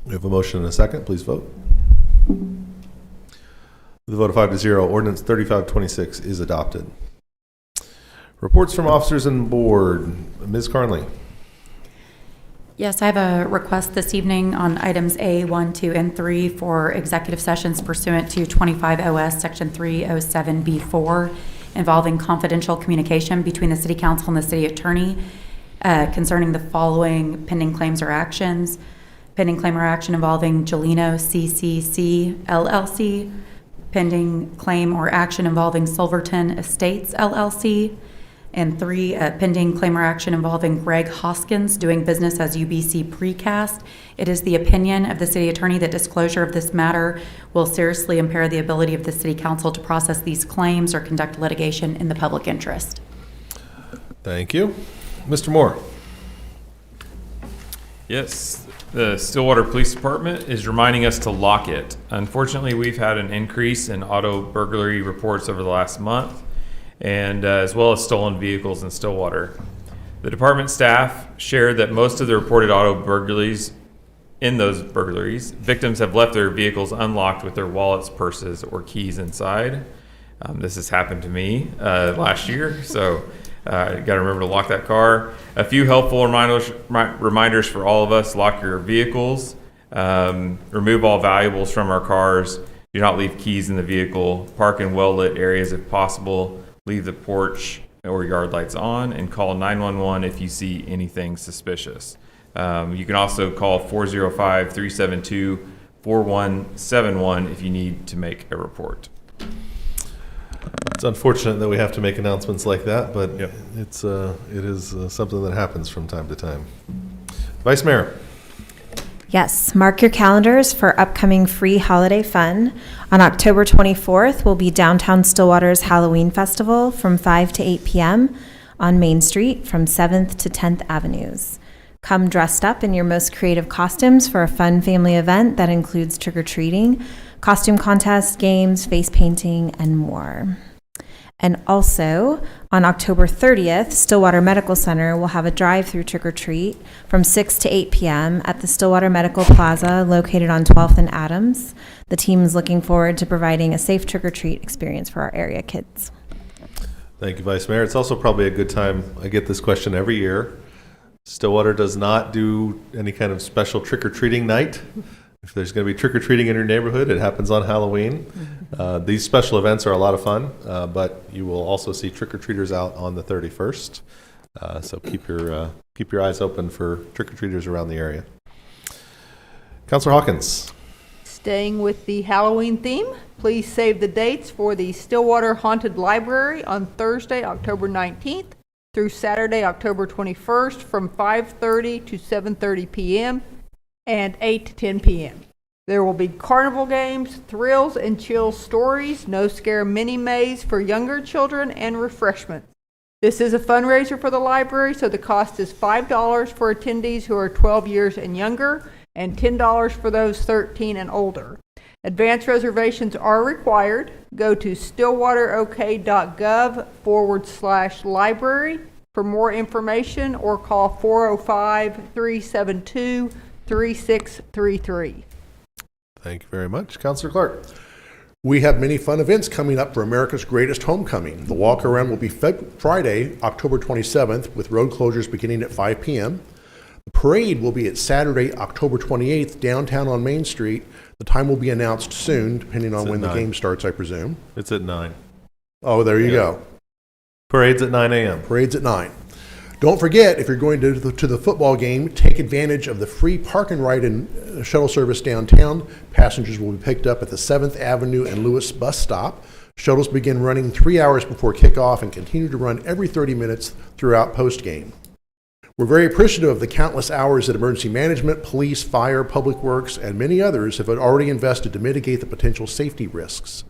[SPEAKER 1] We have a motion and a second. Please vote. With a vote of 5-0, ordinance 3526 is adopted. Reports from officers and board. Ms. Carnley.
[SPEAKER 17] Yes, I have a request this evening on items A, 1, 2, and 3 for executive sessions pursuant to 25 OS Section 307B4 involving confidential communication between the City Council and the City Attorney concerning the following pending claims or actions. Pending claim or action involving Gelino CCC LLC. Pending claim or action involving Silverton Estates LLC. And 3, pending claim or action involving Greg Hoskins doing business as UBC Precast. It is the opinion of the City Attorney that disclosure of this matter will seriously impair the ability of the City Council to process these claims or conduct litigation in the public interest.
[SPEAKER 1] Thank you. Mr. Moore.
[SPEAKER 18] Yes, the Stillwater Police Department is reminding us to lock it. Unfortunately, we've had an increase in auto burglary reports over the last month, and as well as stolen vehicles in Stillwater. The department staff shared that most of the reported auto burglaries, victims have left their vehicles unlocked with their wallets, purses, or keys inside. This has happened to me last year, so got to remember to lock that car. A few helpful reminders for all of us: lock your vehicles, remove all valuables from our cars, do not leave keys in the vehicle, park in well-lit areas if possible, leave the porch or yard lights on, and call 911 if you see anything suspicious. You can also call 405-372-4171 if you need to make a report.
[SPEAKER 1] It's unfortunate that we have to make announcements like that, but it is something that happens from time to time. Vice Mayor.
[SPEAKER 7] Yes, mark your calendars for upcoming free holiday fun. On October 24th will be Downtown Stillwater's Halloween Festival from 5 to 8 p.m. on Main Street from 7th to 10th Avenues. Come dressed up in your most creative costumes for a fun family event that includes trick-or-treating, costume contests, games, face painting, and more. And also, on October 30th, Stillwater Medical Center will have a drive-through trick-or-treat from 6 to 8 p.m. at the Stillwater Medical Plaza located on 12th and Adams. The team is looking forward to providing a safe trick-or-treat experience for our area kids.
[SPEAKER 1] Thank you, Vice Mayor. It's also probably a good time, I get this question every year. Stillwater does not do any kind of special trick-or-treating night. If there's going to be trick-or-treating in your neighborhood, it happens on Halloween. These special events are a lot of fun, but you will also see trick-or-treaters out on the 31st. So keep your eyes open for trick-or-treaters around the area. Councilor Hawkins.
[SPEAKER 11] Staying with the Halloween theme, please save the dates for the Stillwater Haunted Library on Thursday, October 19th through Saturday, October 21st from 5:30 to 7:30 p.m. and 8 to 10 p.m. There will be carnival games, thrills and chills stories, no scare mini maze for younger children, and refreshments. This is a fundraiser for the library, so the cost is $5 for attendees who are 12 years and younger, and $10 for those 13 and older. Advance reservations are required. Go to stillwaterok.gov/library for more information or call 405-372-3633.
[SPEAKER 1] Thank you very much. Councilor Clark.
[SPEAKER 5] We have many fun events coming up for America's Greatest Homecoming. The walk around will be Friday, October 27th, with road closures beginning at 5 p.m. The parade will be at Saturday, October 28th, downtown on Main Street. The time will be announced soon, depending on when the game starts, I presume.
[SPEAKER 1] It's at 9.
[SPEAKER 5] Oh, there you go.
[SPEAKER 1] Parade's at 9 a.m.
[SPEAKER 5] Parade's at 9. Don't forget, if you're going to the football game, take advantage of the free park and ride and shuttle service downtown. Passengers will be picked up at the 7th Avenue and Lewis bus stop. Shuttles begin running 3 hours before kickoff and continue to run every 30 minutes throughout postgame. We're very appreciative of the countless hours that emergency management, police, fire, public works, and many others have already invested to mitigate the potential safety risks.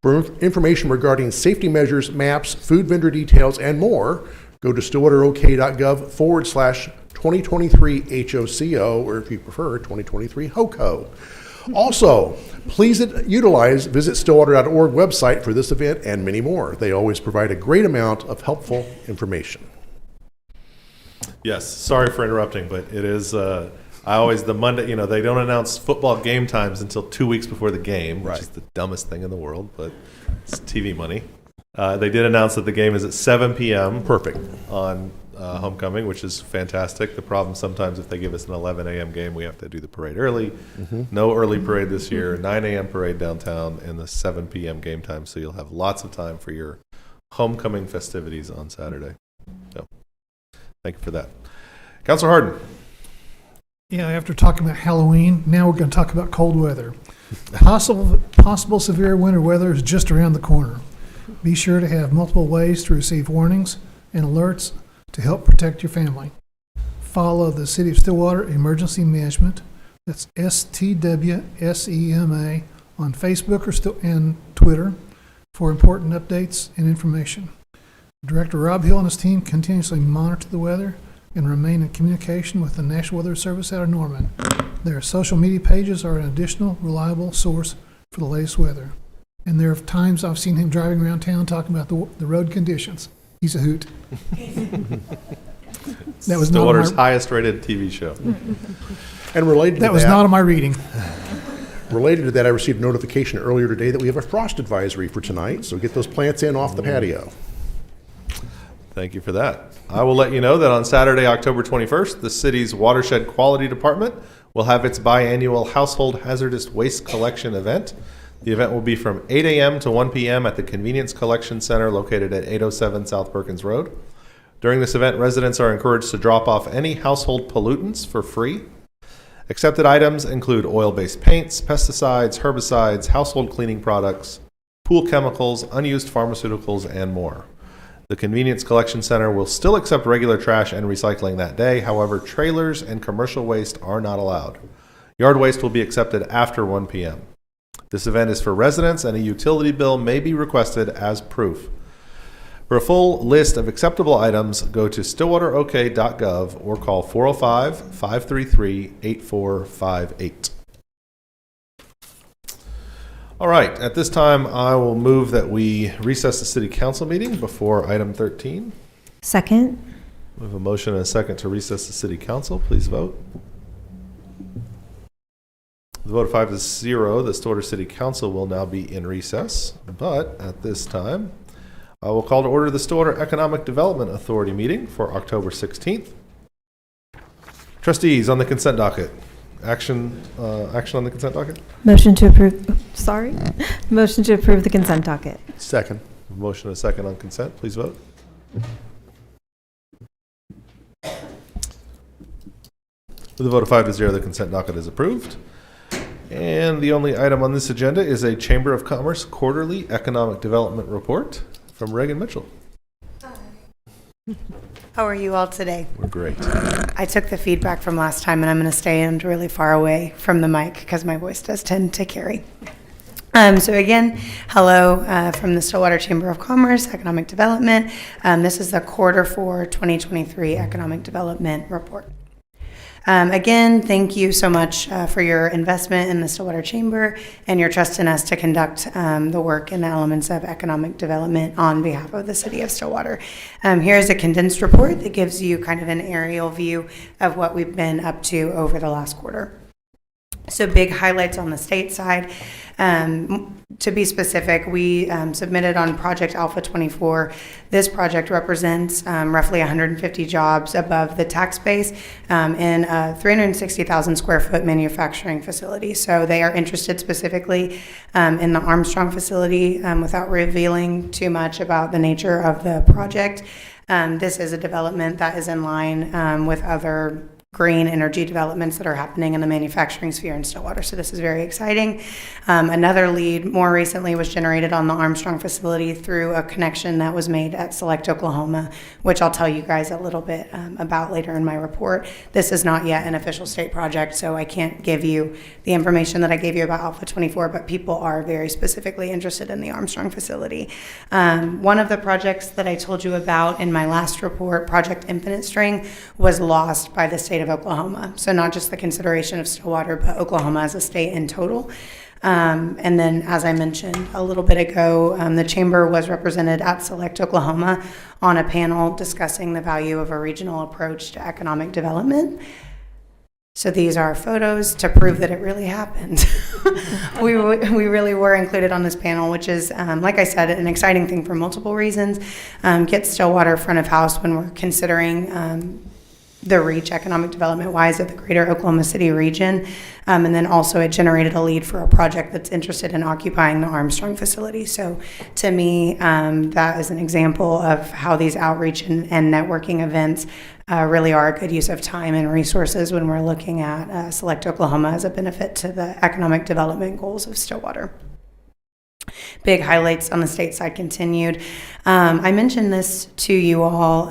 [SPEAKER 5] For information regarding safety measures, maps, food vendor details, and more, go to stillwaterok.gov/2023 HOCO, or if you prefer, 2023 HOCO. Also, please visit stillwater.org website for this event and many more. They always provide a great amount of helpful information.
[SPEAKER 1] Yes, sorry for interrupting, but it is, the Monday, they don't announce football game times until 2 weeks before the game, which is the dumbest thing in the world, but it's TV money. They did announce that the game is at 7 p.m.
[SPEAKER 5] Perfect.
[SPEAKER 1] On homecoming, which is fantastic. The problem sometimes if they give us an 11 a.m. game, we have to do the parade early. No early parade this year, 9 a.m. parade downtown and the 7 p.m. game time, so you'll have lots of time for your homecoming festivities on Saturday. So, thank you for that. Councilor Harden.
[SPEAKER 4] Yeah, after talking about Halloween, now we're going to talk about cold weather. Possible severe winter weather is just around the corner. Be sure to have multiple ways to receive warnings and alerts to help protect your family. Follow the City of Stillwater Emergency Management, that's STWSEMA, on Facebook and Twitter for important updates and information. Director Rob Hill and his team continuously monitor the weather and remain in communication with the National Weather Service out of Norman. Their social media pages are an additional reliable source for the latest weather. And there are times I've seen him driving around town talking about the road conditions. He's a hoot. That was
[SPEAKER 1] Stillwater's highest rated TV show.
[SPEAKER 5] And related to that,
[SPEAKER 4] was not on my reading.
[SPEAKER 5] Related to that, I received a notification earlier today that we have a frost advisory for tonight, so get those plants in off the patio.
[SPEAKER 1] Thank you for that. I will let you know that on Saturday, October 21st, the city's Watershed Quality Department will have its biannual Household Hazardous Waste Collection event. The event will be from 8 a.m. to 1 p.m. at the Convenience Collection Center located at 807 South Perkins Road. During this event, residents are encouraged to drop off any household pollutants for free. Accepted items include oil-based paints, pesticides, herbicides, household cleaning products, pool chemicals, unused pharmaceuticals, and more. The Convenience Collection Center will still accept regular trash and recycling that day. However, trailers and commercial waste are not allowed. Yard waste will be accepted after 1 p.m. This event is for residents, and a utility bill may be requested as proof. For a full list of acceptable items, go to stillwaterok.gov or call 405-533-8458. All right, at this time, I will move that we recess the city council meeting before item 13.
[SPEAKER 7] Second.
[SPEAKER 1] We have a motion and a second to recess the city council. Please vote. The vote of 5-0, the Stillwater City Council will now be in recess. But at this time, I will call to order the Stillwater Economic Development Authority meeting for October 16th. Trustees, on the consent docket. Action on the consent docket?
[SPEAKER 7] Motion to approve. Sorry. Motion to approve the consent docket.
[SPEAKER 5] Second.
[SPEAKER 1] Motion and a second on consent. Please vote. With a vote of 5-0, the consent docket is approved. And the only item on this agenda is a Chamber of Commerce quarterly economic development report from Reagan Mitchell.
[SPEAKER 19] How are you all today?
[SPEAKER 1] We're great.
[SPEAKER 19] I took the feedback from last time, and I'm going to stand really far away from the mic because my voice does tend to carry. So again, hello from the Stillwater Chamber of Commerce, Economic Development. This is the Q4 2023 Economic Development Report. Again, thank you so much for your investment in the Stillwater Chamber and your trust in us to conduct the work and elements of economic development on behalf of the City of Stillwater. Here's a condensed report that gives you kind of an aerial view of what we've been up to over the last quarter. So big highlights on the state side. To be specific, we submitted on Project Alpha 24. This project represents roughly 150 jobs above the tax base in a 360,000 square foot manufacturing facility. So they are interested specifically in the Armstrong facility without revealing too much about the nature of the project. This is a development that is in line with other green energy developments that are happening in the manufacturing sphere in Stillwater. So this is very exciting. Another lead more recently was generated on the Armstrong facility through a connection that was made at Select Oklahoma, which I'll tell you guys a little bit about later in my report. This is not yet an official state project, so I can't give you the information that I gave you about Alpha 24, but people are very specifically interested in the Armstrong facility. One of the projects that I told you about in my last report, Project Infinite String, was lost by the state of Oklahoma. So not just the consideration of Stillwater, but Oklahoma as a state in total. And then, as I mentioned a little bit ago, the Chamber was represented at Select Oklahoma on a panel discussing the value of a regional approach to economic development. So these are photos to prove that it really happened. We really were included on this panel, which is, like I said, an exciting thing for multiple reasons. Gets Stillwater front of house when we're considering the reach economic development wise of the greater Oklahoma City region. And then also it generated a lead for a project that's interested in occupying the Armstrong facility. So to me, that is an example of how these outreach and networking events really are a good use of time and resources when we're looking at Select Oklahoma as a benefit to the economic development goals of Stillwater. Big highlights on the state side continued. I mentioned this to you all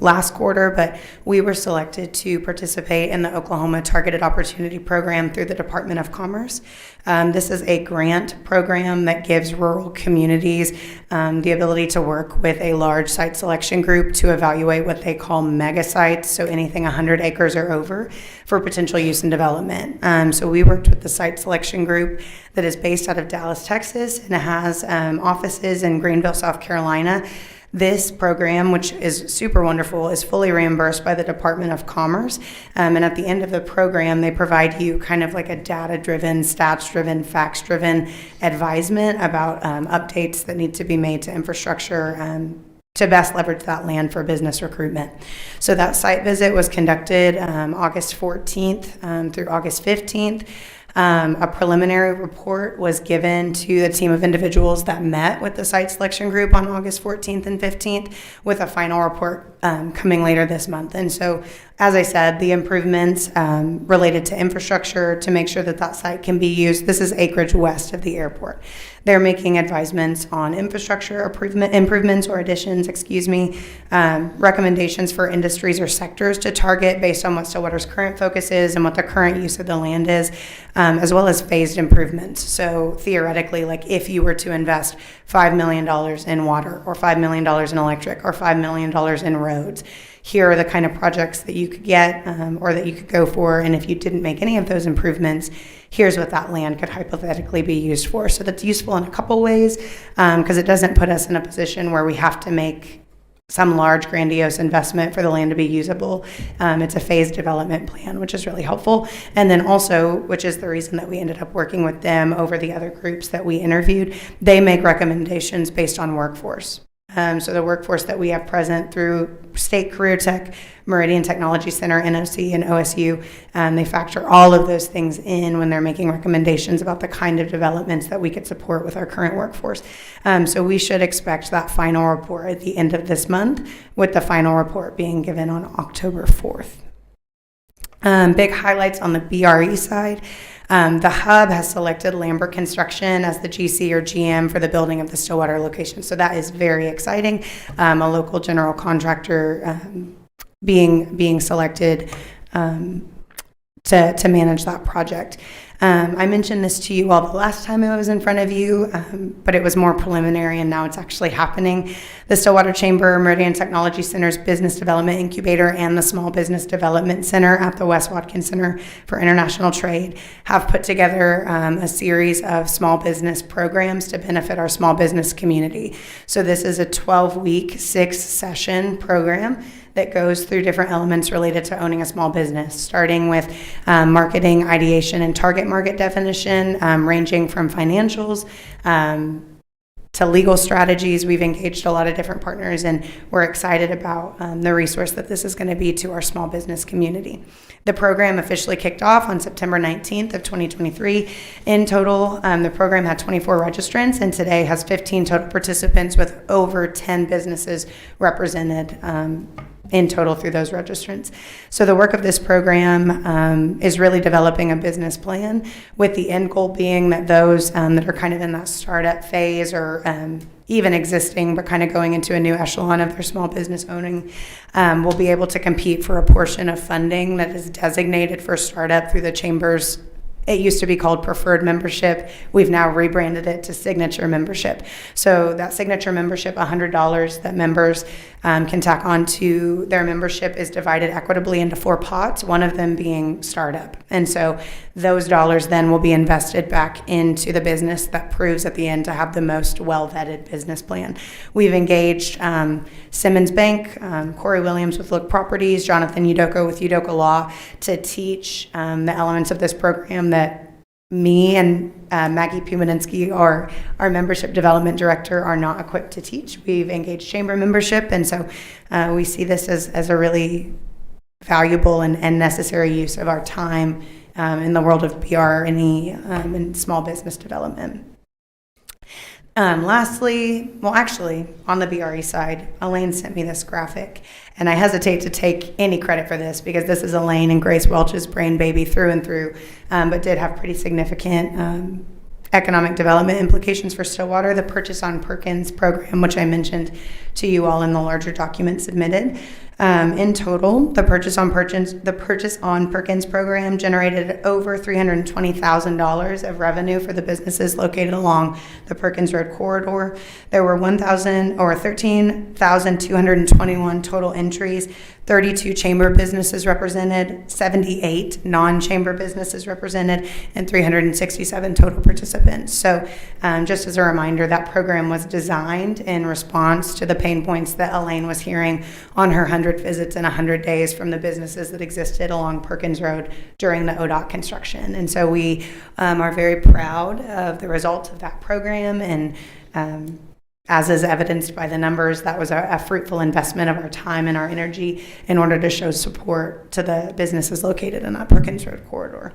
[SPEAKER 19] last quarter, but we were selected to participate in the Oklahoma Targeted Opportunity Program through the Department of Commerce. This is a grant program that gives rural communities the ability to work with a large site selection group to evaluate what they call mega sites, so anything 100 acres or over, for potential use and development. So we worked with the site selection group that is based out of Dallas, Texas, and it has offices in Greenville, South Carolina. This program, which is super wonderful, is fully reimbursed by the Department of Commerce. And at the end of the program, they provide you kind of like a data-driven, stats-driven, facts-driven advisement about updates that need to be made to infrastructure to best leverage that land for business recruitment. So that site visit was conducted August 14th through August 15th. A preliminary report was given to the team of individuals that met with the site selection group on August 14th and 15th, with a final report coming later this month. And so, as I said, the improvements related to infrastructure to make sure that that site can be used. This is acreage west of the airport. They're making advisements on infrastructure improvements or additions, recommendations for industries or sectors to target based on what Stillwater's current focus is and what the current use of the land is, as well as phased improvements. So theoretically, like if you were to invest $5 million in water or $5 million in electric or $5 million in roads, here are the kind of projects that you could get or that you could go for. And if you didn't make any of those improvements, here's what that land could hypothetically be used for. So that's useful in a couple ways because it doesn't put us in a position where we have to make some large grandiose investment for the land to be usable. It's a phased development plan, which is really helpful. And then also, which is the reason that we ended up working with them over the other groups that we interviewed, they make recommendations based on workforce. So the workforce that we have present through State Career Tech, Meridian Technology Center, NOC, and OSU, they factor all of those things in when they're making recommendations about the kind of developments that we could support with our current workforce. So we should expect that final report at the end of this month, with the final report being given on October 4th. Big highlights on the BRE side. The hub has selected Lambert Construction as the GC or GM for the building of the Stillwater location. So that is very exciting. A local general contractor being selected to manage that project. I mentioned this to you all the last time I was in front of you, but it was more preliminary and now it's actually happening. The Stillwater Chamber, Meridian Technology Center's Business Development Incubator, and the Small Business Development Center at the West Watkins Center for International Trade have put together a series of small business programs to benefit our small business community. So this is a 12-week, 6-session program that goes through different elements related to owning a small business, starting with marketing, ideation, and target market definition, ranging from financials to legal strategies. We've engaged a lot of different partners, and we're excited about the resource that this is going to be to our small business community. The program officially kicked off on September 19th of 2023. In total, the program had 24 registrants, and today has 15 total participants with over 10 businesses represented in total through those registrants. So the work of this program is really developing a business plan, with the end goal being that those that are kind of in that startup phase or even existing but kind of going into a new echelon of their small business owning will be able to compete for a portion of funding that is designated for startup through the Chamber's. It used to be called Preferred Membership. We've now rebranded it to Signature Membership. So that Signature Membership, $100 that members can tack on to their membership, is divided equitably into 4 pots, one of them being startup. And so those dollars then will be invested back into the business that proves at the end to have the most well-vetted business plan. We've engaged Simmons Bank, Corey Williams with Look Properties, Jonathan Udoka with Udoka Law to teach the elements of this program that me and Maggie Pumaninsky, our membership development director, are not equipped to teach. We've engaged chamber membership, and so we see this as a really valuable and necessary use of our time in the world of BRE and small business development. Lastly, well, actually, on the BRE side, Elaine sent me this graphic, and I hesitate to take any credit for this because this is Elaine and Grace Welch's brain baby through and through, but did have pretty significant economic development implications for Stillwater. The Purchase on Perkins program, which I mentioned to you all in the larger document submitted. In total, the Purchase on Perkins program generated over $320,000 of revenue for the businesses located along the Perkins Road corridor. There were 13,221 total entries, 32 chamber businesses represented, 78 non-chamber businesses represented, and 367 total participants. So just as a reminder, that program was designed in response to the pain points that Elaine was hearing on her 100 visits in 100 days from the businesses that existed along Perkins Road during the ODOT construction. And so we are very proud of the results of that program, and as is evidenced by the numbers, that was a fruitful investment of our time and our energy in order to show support to the businesses located in that Perkins Road corridor.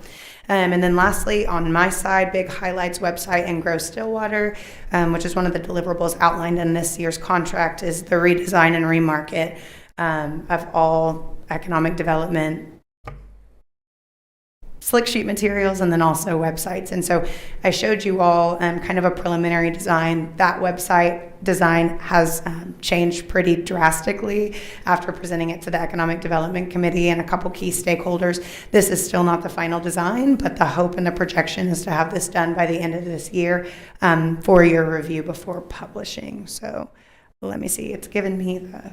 [SPEAKER 19] And then lastly, on my side, big highlights website and Grow Stillwater, which is one of the deliverables outlined in this year's contract, is the redesign and remarket of all economic development slick sheet materials and then also websites. And so I showed you all kind of a preliminary design. That website design has changed pretty drastically after presenting it to the Economic Development Committee and a couple key stakeholders. This is still not the final design, but the hope and the projection is to have this done by the end of this year for your review before publishing. So let me see, it's given me the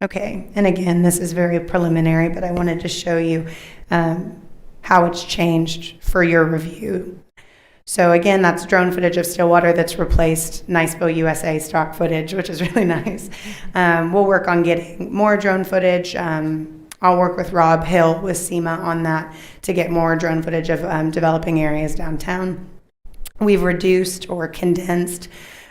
[SPEAKER 19] Okay, and again, this is very preliminary, but I wanted to show you how it's changed for your review. So again, that's drone footage of Stillwater that's replaced Niceville, USA stock footage, which is really nice. We'll work on getting more drone footage. I'll work with Rob Hill with SEMA on that to get more drone footage of developing areas downtown. We've reduced or condensed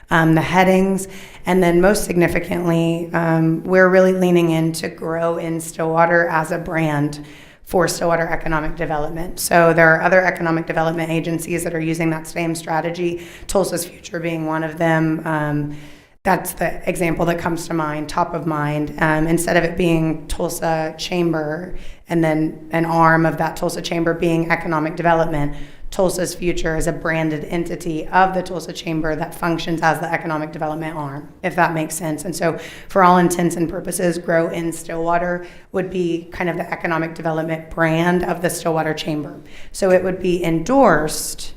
[SPEAKER 19] the headings, and then most significantly, we're really leaning in to grow in Stillwater as a brand for Stillwater economic development. So there are other economic development agencies that are using that same strategy, Tulsa's Future being one of them. That's the example that comes to mind, top of mind. Instead of it being Tulsa Chamber and then an arm of that Tulsa Chamber being economic development, Tulsa's Future is a branded entity of the Tulsa Chamber that functions as the economic development arm, if that makes sense. And so for all intents and purposes, Grow in Stillwater would be kind of the economic development brand of the Stillwater Chamber. So it would be endorsed.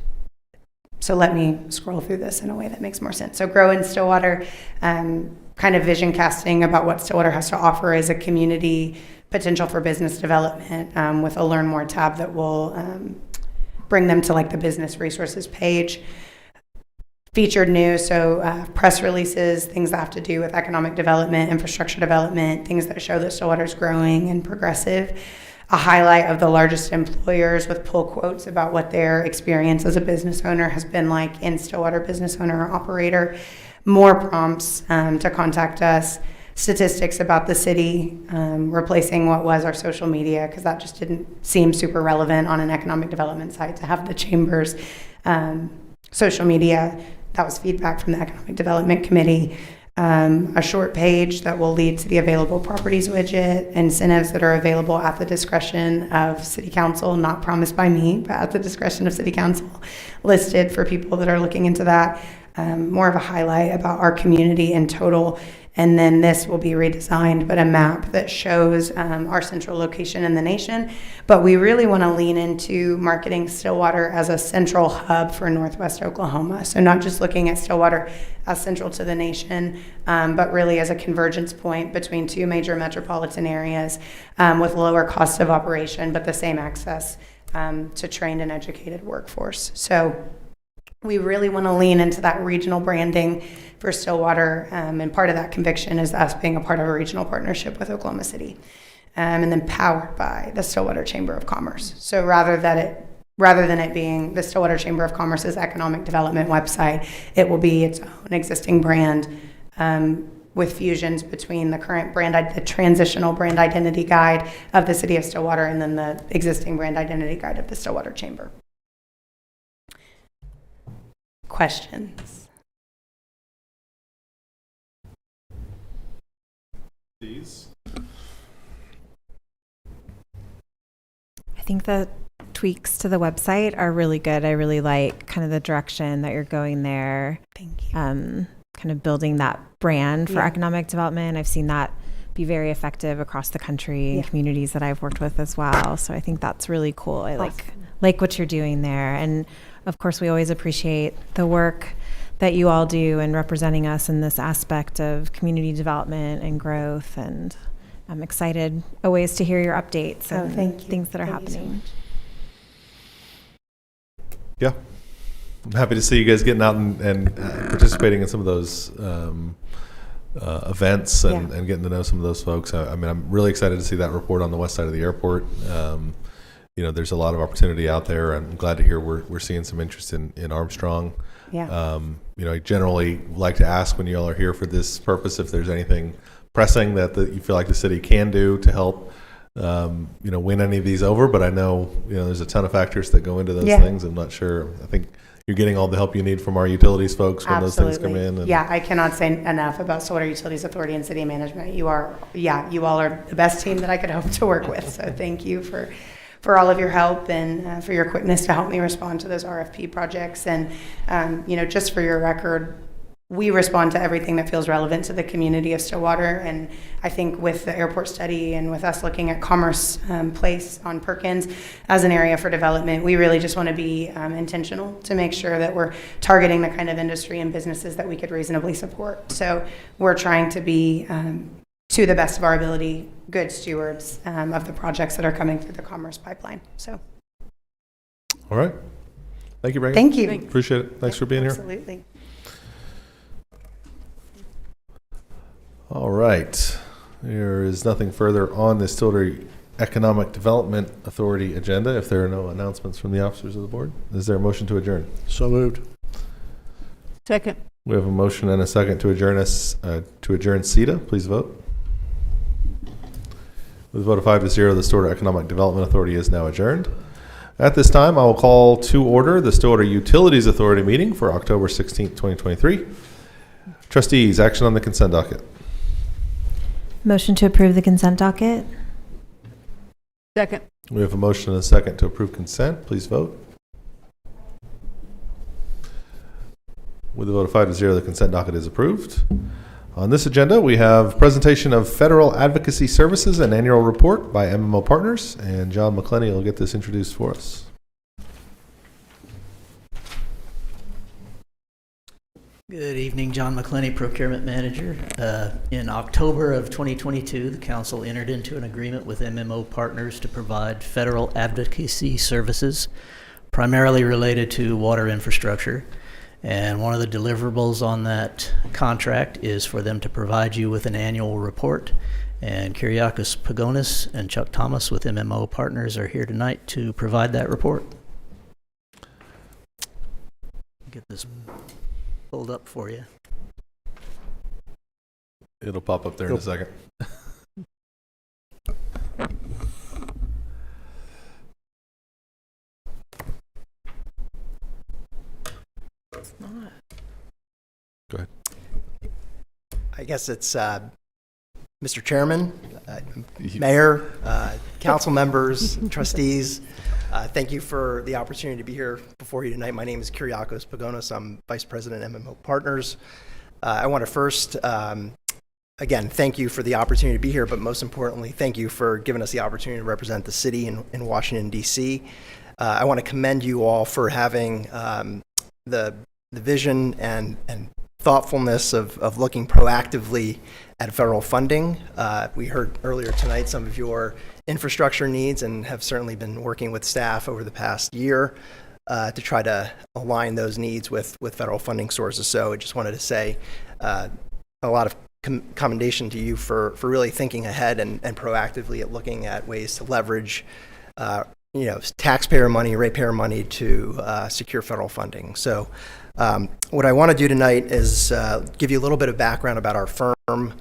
[SPEAKER 19] So let me scroll through this in a way that makes more sense. So Grow in Stillwater, kind of vision casting about what Stillwater has to offer as a community, potential for business development, with a Learn More tab that will bring them to like the business resources page. Featured news, so press releases, things that have to do with economic development, infrastructure development, things that show that Stillwater is growing and progressive. A highlight of the largest employers with pull quotes about what their experience as a business owner has been like in Stillwater, business owner or operator. More prompts to contact us. Statistics about the city, replacing what was our social media, because that just didn't seem super relevant on an economic development site to have the chamber's social media. That was feedback from the Economic Development Committee. A short page that will lead to the available properties widget, incentives that are available at the discretion of City Council, not promised by me, but at the discretion of City Council, listed for people that are looking into that. More of a highlight about our community in total. And then this will be redesigned, but a map that shows our central location in the nation. But we really want to lean into marketing Stillwater as a central hub for Northwest Oklahoma. So not just looking at Stillwater as central to the nation, but really as a convergence point between two major metropolitan areas with lower cost of operation, but the same access to trained and educated workforce. So we really want to lean into that regional branding for Stillwater, and part of that conviction is us being a part of a regional partnership with Oklahoma City, and then powered by the Stillwater Chamber of Commerce. So rather than it being the Stillwater Chamber of Commerce's economic development website, it will be its own existing brand, with fusions between the current brand, the transitional brand identity guide of the City of Stillwater, and then the existing brand identity guide of the Stillwater Chamber. Questions?
[SPEAKER 1] These.
[SPEAKER 7] I think the tweaks to the website are really good. I really like kind of the direction that you're going there.
[SPEAKER 19] Thank you.
[SPEAKER 7] Kind of building that brand for economic development. I've seen that be very effective across the country in communities that I've worked with as well. So I think that's really cool. I like what you're doing there. And of course, we always appreciate the work that you all do in representing us in this aspect of community development and growth. And I'm excited always to hear your updates and things that are happening.
[SPEAKER 1] Yeah. I'm happy to see you guys getting out and participating in some of those events and getting to know some of those folks. I mean, I'm really excited to see that report on the west side of the airport. There's a lot of opportunity out there. I'm glad to hear we're seeing some interest in Armstrong.
[SPEAKER 19] Yeah.
[SPEAKER 1] I generally like to ask when you all are here for this purpose if there's anything pressing that you feel like the city can do to help win any of these over. But I know there's a ton of factors that go into those things. I'm not sure. I think you're getting all the help you need from our utilities folks when those things come in. And
[SPEAKER 19] I cannot say enough about Stillwater Utilities Authority and City Management. You all are the best team that I could hope to work with. So thank you for all of your help and for your quickness to help me respond to those RFP projects. And, just for your record, we respond to everything that feels relevant to the community of Stillwater. And I think with the airport study and with us looking at Commerce Place on Perkins as an area for development, we really just want to be intentional to make sure that we're targeting the kind of industry and businesses that we could reasonably support. So we're trying to be to the best of our ability, good stewards of the projects that are coming through the commerce pipeline. So,
[SPEAKER 1] All right. Thank you, Megan.
[SPEAKER 19] thank you.
[SPEAKER 1] Appreciate it. Thanks for being here.
[SPEAKER 19] Absolutely.
[SPEAKER 1] All right. There is nothing further on the Stillwater Economic Development Authority agenda. If there are no announcements from the officers of the board, is there a motion to adjourn?
[SPEAKER 5] So moved.
[SPEAKER 11] Second.
[SPEAKER 1] We have a motion and a second to adjourn SEDA. Please vote. With a vote of 5-0, the Stillwater Economic Development Authority is now adjourned. At this time, I will call to order the Stillwater Utilities Authority meeting for October 16th, 2023. Trustees, action on the consent docket.
[SPEAKER 7] Motion to approve the consent docket.
[SPEAKER 11] Second.
[SPEAKER 1] We have a motion and a second to approve consent. Please vote. With a vote of 5-0, the consent docket is approved. On this agenda, we have presentation of Federal Advocacy Services and annual report by MMO Partners, and John McClenny will get this introduced for us.
[SPEAKER 20] Good evening, John McClenny, Procurement Manager. In October of 2022, the Council entered into an agreement with MMO Partners to provide federal advocacy services, primarily related to water infrastructure. And one of the deliverables on that contract is for them to provide you with an annual report. And Kyriakos Pagonis and Chuck Thomas with MMO Partners are here tonight to provide that report. Get this pulled up for you.
[SPEAKER 1] It'll pop up there in a second.
[SPEAKER 20] It's not.
[SPEAKER 1] Go ahead.
[SPEAKER 21] I guess it's Mr. Chairman, Mayor, council members, trustees. Thank you for the opportunity to be here before you tonight. My name is Kyriakos Pagonis. I'm Vice President at MMO Partners. I want to first, again, thank you for the opportunity to be here, but most importantly, thank you for giving us the opportunity to represent the city in Washington, D.C. I want to commend you all for having the vision and thoughtfulness of looking proactively at federal funding. We heard earlier tonight some of your infrastructure needs and have certainly been working with staff over the past year to try to align those needs with federal funding sources. So I just wanted to say a lot of commendation to you for really thinking ahead and proactively at looking at ways to leverage taxpayer money, ratepayer money to secure federal funding. So what I want to do tonight is give you a little bit of background about our firm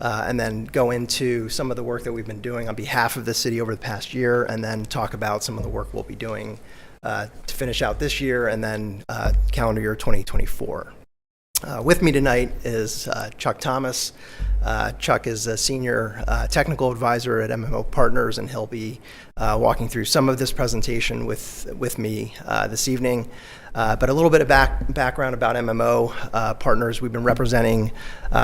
[SPEAKER 21] and then go into some of the work that we've been doing on behalf of the city over the past year, and then talk about some of the work we'll be doing to finish out this year and then calendar year 2024. With me tonight is Chuck Thomas. Chuck is a senior technical advisor at MMO Partners, and he'll be walking through some of this presentation with me this evening. But a little bit of background about MMO Partners. We've been representing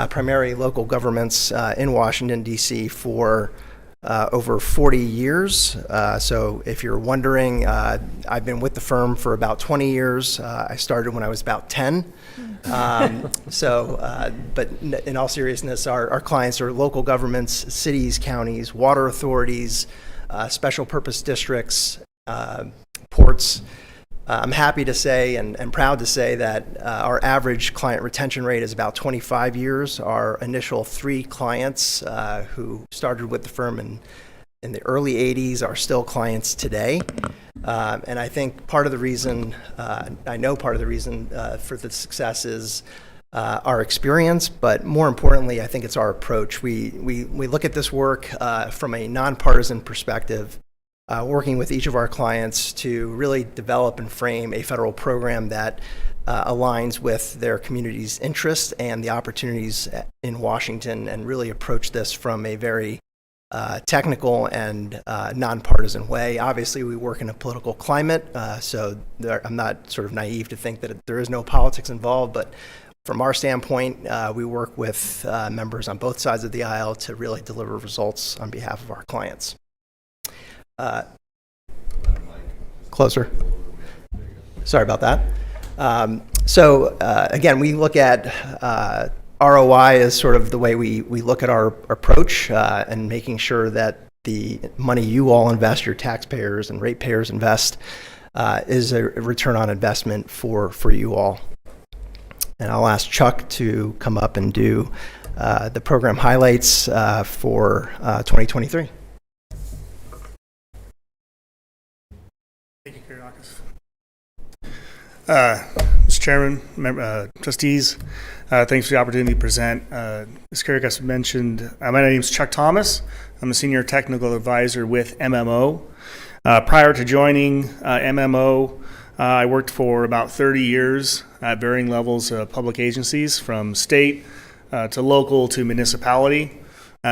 [SPEAKER 21] primarily local governments in Washington, D.C. for over 40 years. So if you're wondering, I've been with the firm for about 20 years. I started when I was about 10. But in all seriousness, our clients are local governments, cities, counties, water authorities, special purpose districts, ports. I'm happy to say and proud to say that our average client retention rate is about 25 years. Our initial 3 clients who started with the firm in the early 80s are still clients today. And I think part of the reason, I know part of the reason for the success is our experience, but more importantly, I think it's our approach. We look at this work from a nonpartisan perspective, working with each of our clients to really develop and frame a federal program that aligns with their community's interests and the opportunities in Washington, and really approach this from a very technical and nonpartisan way. Obviously, we work in a political climate, so I'm not sort of naive to think that there is no politics involved, but from our standpoint, we work with members on both sides of the aisle to really deliver results on behalf of our clients. Closer. Sorry about that. So again, we look at ROI is sort of the way we look at our approach and making sure that the money you all invest, your taxpayers and ratepayers invest, is a return on investment for you all. And I'll ask Chuck to come up and do the program highlights for 2023.
[SPEAKER 3] Thank you, Mr. Chairman, trustees, thanks for the opportunity to present. As Kyriakos mentioned, my name is Chuck Thomas. I'm a senior technical advisor with MMO. Prior to joining MMO, I worked for about 30 years at varying levels of public agencies, from state to local to municipality,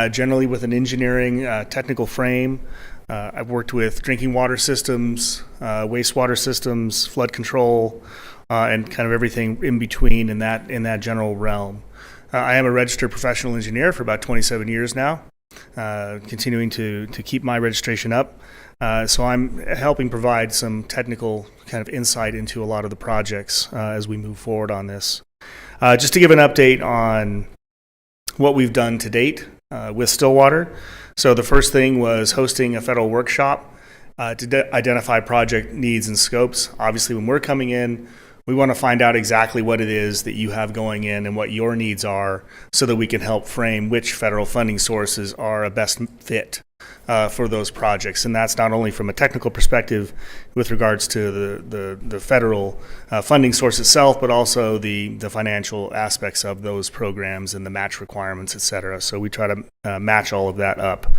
[SPEAKER 3] generally with an engineering technical frame. I've worked with drinking water systems, wastewater systems, flood control, and kind of everything in between in that general realm. I am a registered professional engineer for about 27 years now, continuing to keep my registration up. So I'm helping provide some technical kind of insight into a lot of the projects as we move forward on this. Just to give an update on what we've done to date with Stillwater. So the first thing was hosting a federal workshop to identify project needs and scopes. Obviously, when we're coming in, we want to find out exactly what it is that you have going in and what your needs are, so that we can help frame which federal funding sources are a best fit for those projects. And that's not only from a technical perspective with regards to the federal funding source itself, but also the financial aspects of those programs and the match requirements, et cetera. So we try to match all of that up.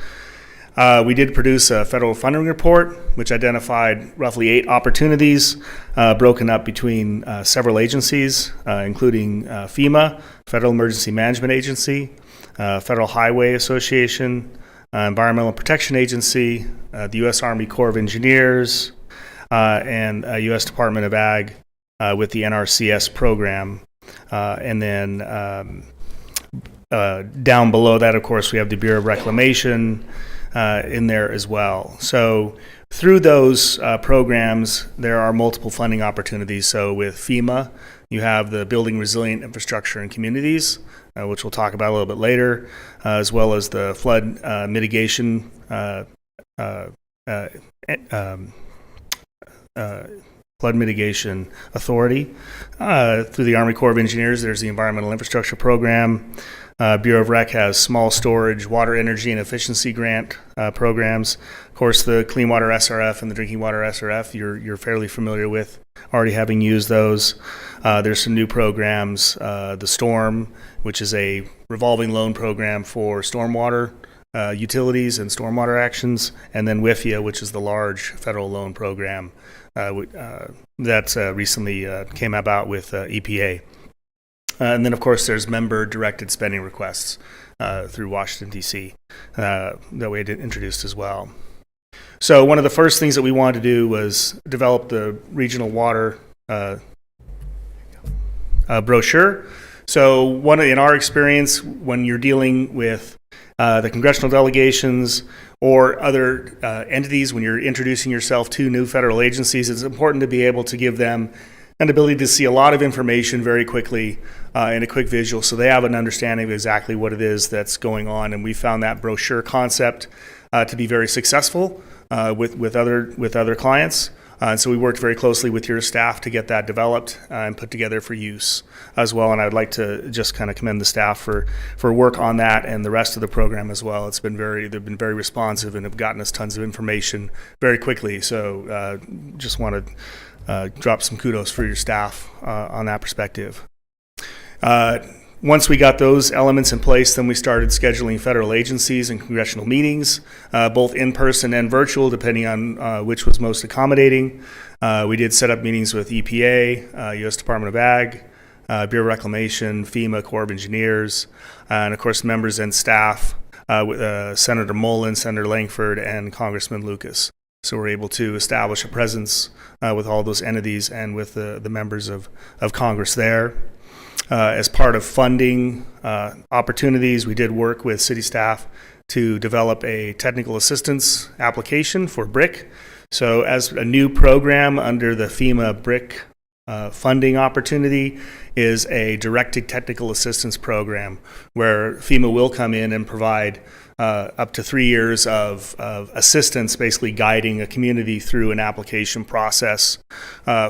[SPEAKER 3] We did produce a federal funding report, which identified roughly 8 opportunities broken up between several agencies, including FEMA, Federal Emergency Management Agency, Federal Highway Association, Environmental Protection Agency, the U.S. Army Corps of Engineers, and U.S. Department of Ag with the NRCS program. And then down below that, of course, we have the Bureau of Reclamation in there as well. So through those programs, there are multiple funding opportunities. So with FEMA, you have the Building Resilient Infrastructure in Communities, which we'll talk about a little bit later, as well as the Flood Mitigation Flood Mitigation Authority. Through the Army Corps of Engineers, there's the Environmental Infrastructure Program. Bureau of Rec has small storage, water, energy, and efficiency grant programs. Of course, the Clean Water SRF and the Drinking Water SRF, you're fairly familiar with, already having used those. There's some new programs, the STORM, which is a revolving loan program for stormwater utilities and stormwater actions, and then WIFIA, which is the large federal loan program that recently came about with EPA. And then, of course, there's member-directed spending requests through Washington, D.C. That we had introduced as well. So one of the first things that we wanted to do was develop the regional water brochure. So in our experience, when you're dealing with the congressional delegations or other entities, when you're introducing yourself to new federal agencies, it's important to be able to give them an ability to see a lot of information very quickly in a quick visual, so they have an understanding of exactly what it is that's going on. And we found that brochure concept to be very successful with other clients. And so we worked very closely with your staff to get that developed and put together for use as well. And I'd like to just kind of commend the staff for work on that and the rest of the program as well. They've been very responsive and have gotten us tons of information very quickly. So just want to drop some kudos for your staff on that perspective. Once we got those elements in place, then we started scheduling federal agencies and congressional meetings, both in person and virtual, depending on which was most accommodating. We did set up meetings with EPA, U.S. Department of Ag, Bureau of Reclamation, FEMA, Corps of Engineers, and of course members and staff with Senator Mullen, Senator Langford, and Congressman Lucas. So we're able to establish a presence with all those entities and with the members of Congress there. As part of funding opportunities, we did work with city staff to develop a technical assistance application for BRIC. So as a new program under the FEMA BRIC funding opportunity is a directed technical assistance program where FEMA will come in and provide up to 3 years of assistance, basically guiding a community through an application process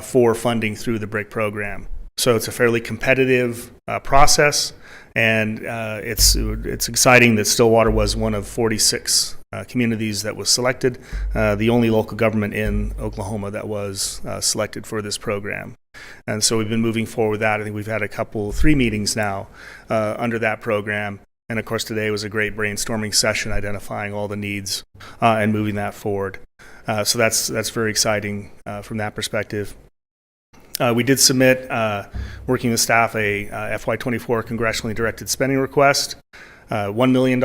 [SPEAKER 3] for funding through the BRIC program. So it's a fairly competitive process, and it's exciting that Stillwater was one of 46 communities that was selected, the only local government in Oklahoma that was selected for this program. And so we've been moving forward with that. I think we've had 3 meetings now under that program. And of course, today was a great brainstorming session identifying all the needs and moving that forward. So that's very exciting from that perspective. We did submit, working with staff, a FY24 congressionally directed spending request. $1 million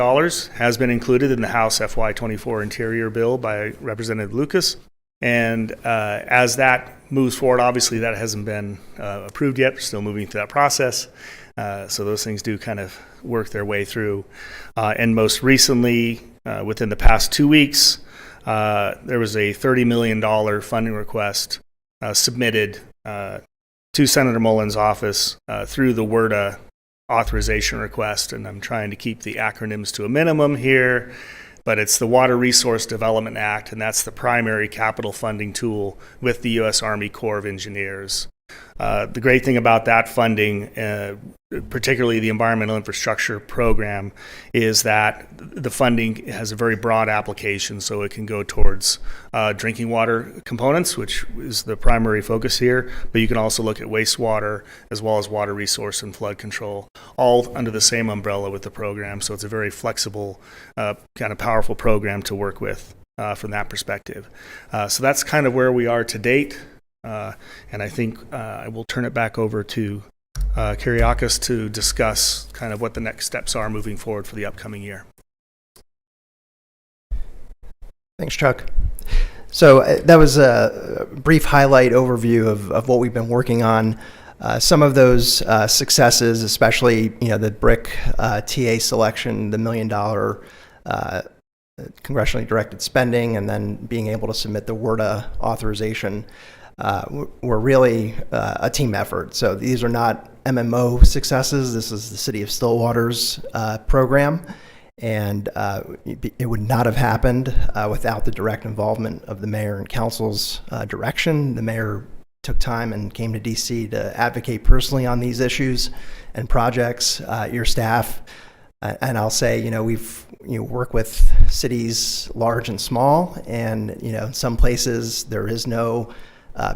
[SPEAKER 3] has been included in the House FY24 Interior Bill by Representative Lucas. And as that moves forward, obviously that hasn't been approved yet. We're still moving through that process. So those things do kind of work their way through. And most recently, within the past 2 weeks, there was a $30 million funding request submitted to Senator Mullins' office through the WRDA authorization request. And I'm trying to keep the acronyms to a minimum here, but it's the Water Resource Development Act, and that's the primary capital funding tool with the U.S. Army Corps of Engineers. The great thing about that funding, particularly the environmental infrastructure program, is that the funding has a very broad application, so it can go towards drinking water components, which is the primary focus here, but you can also look at wastewater as well as water resource and flood control, all under the same umbrella with the program. So it's a very flexible, kind of powerful program to work with from that perspective. So that's kind of where we are to date. And I think I will turn it back over to Kyriakis to discuss kind of what the next steps are moving forward for the upcoming year.
[SPEAKER 21] Thanks, Chuck. So that was a brief highlight overview of what we've been working on. Some of those successes, especially the BRIC TA selection, the $1 million congressionally directed spending, and then being able to submit the WRDA authorization. Were really a team effort. So these are not MMO successes. This is the City of Stillwater's program, and it would not have happened without the direct involvement of the mayor and council's direction. The mayor took time and came to DC to advocate personally on these issues and projects. Your staff, and I'll say, we've work with cities large and small, and in some places there is no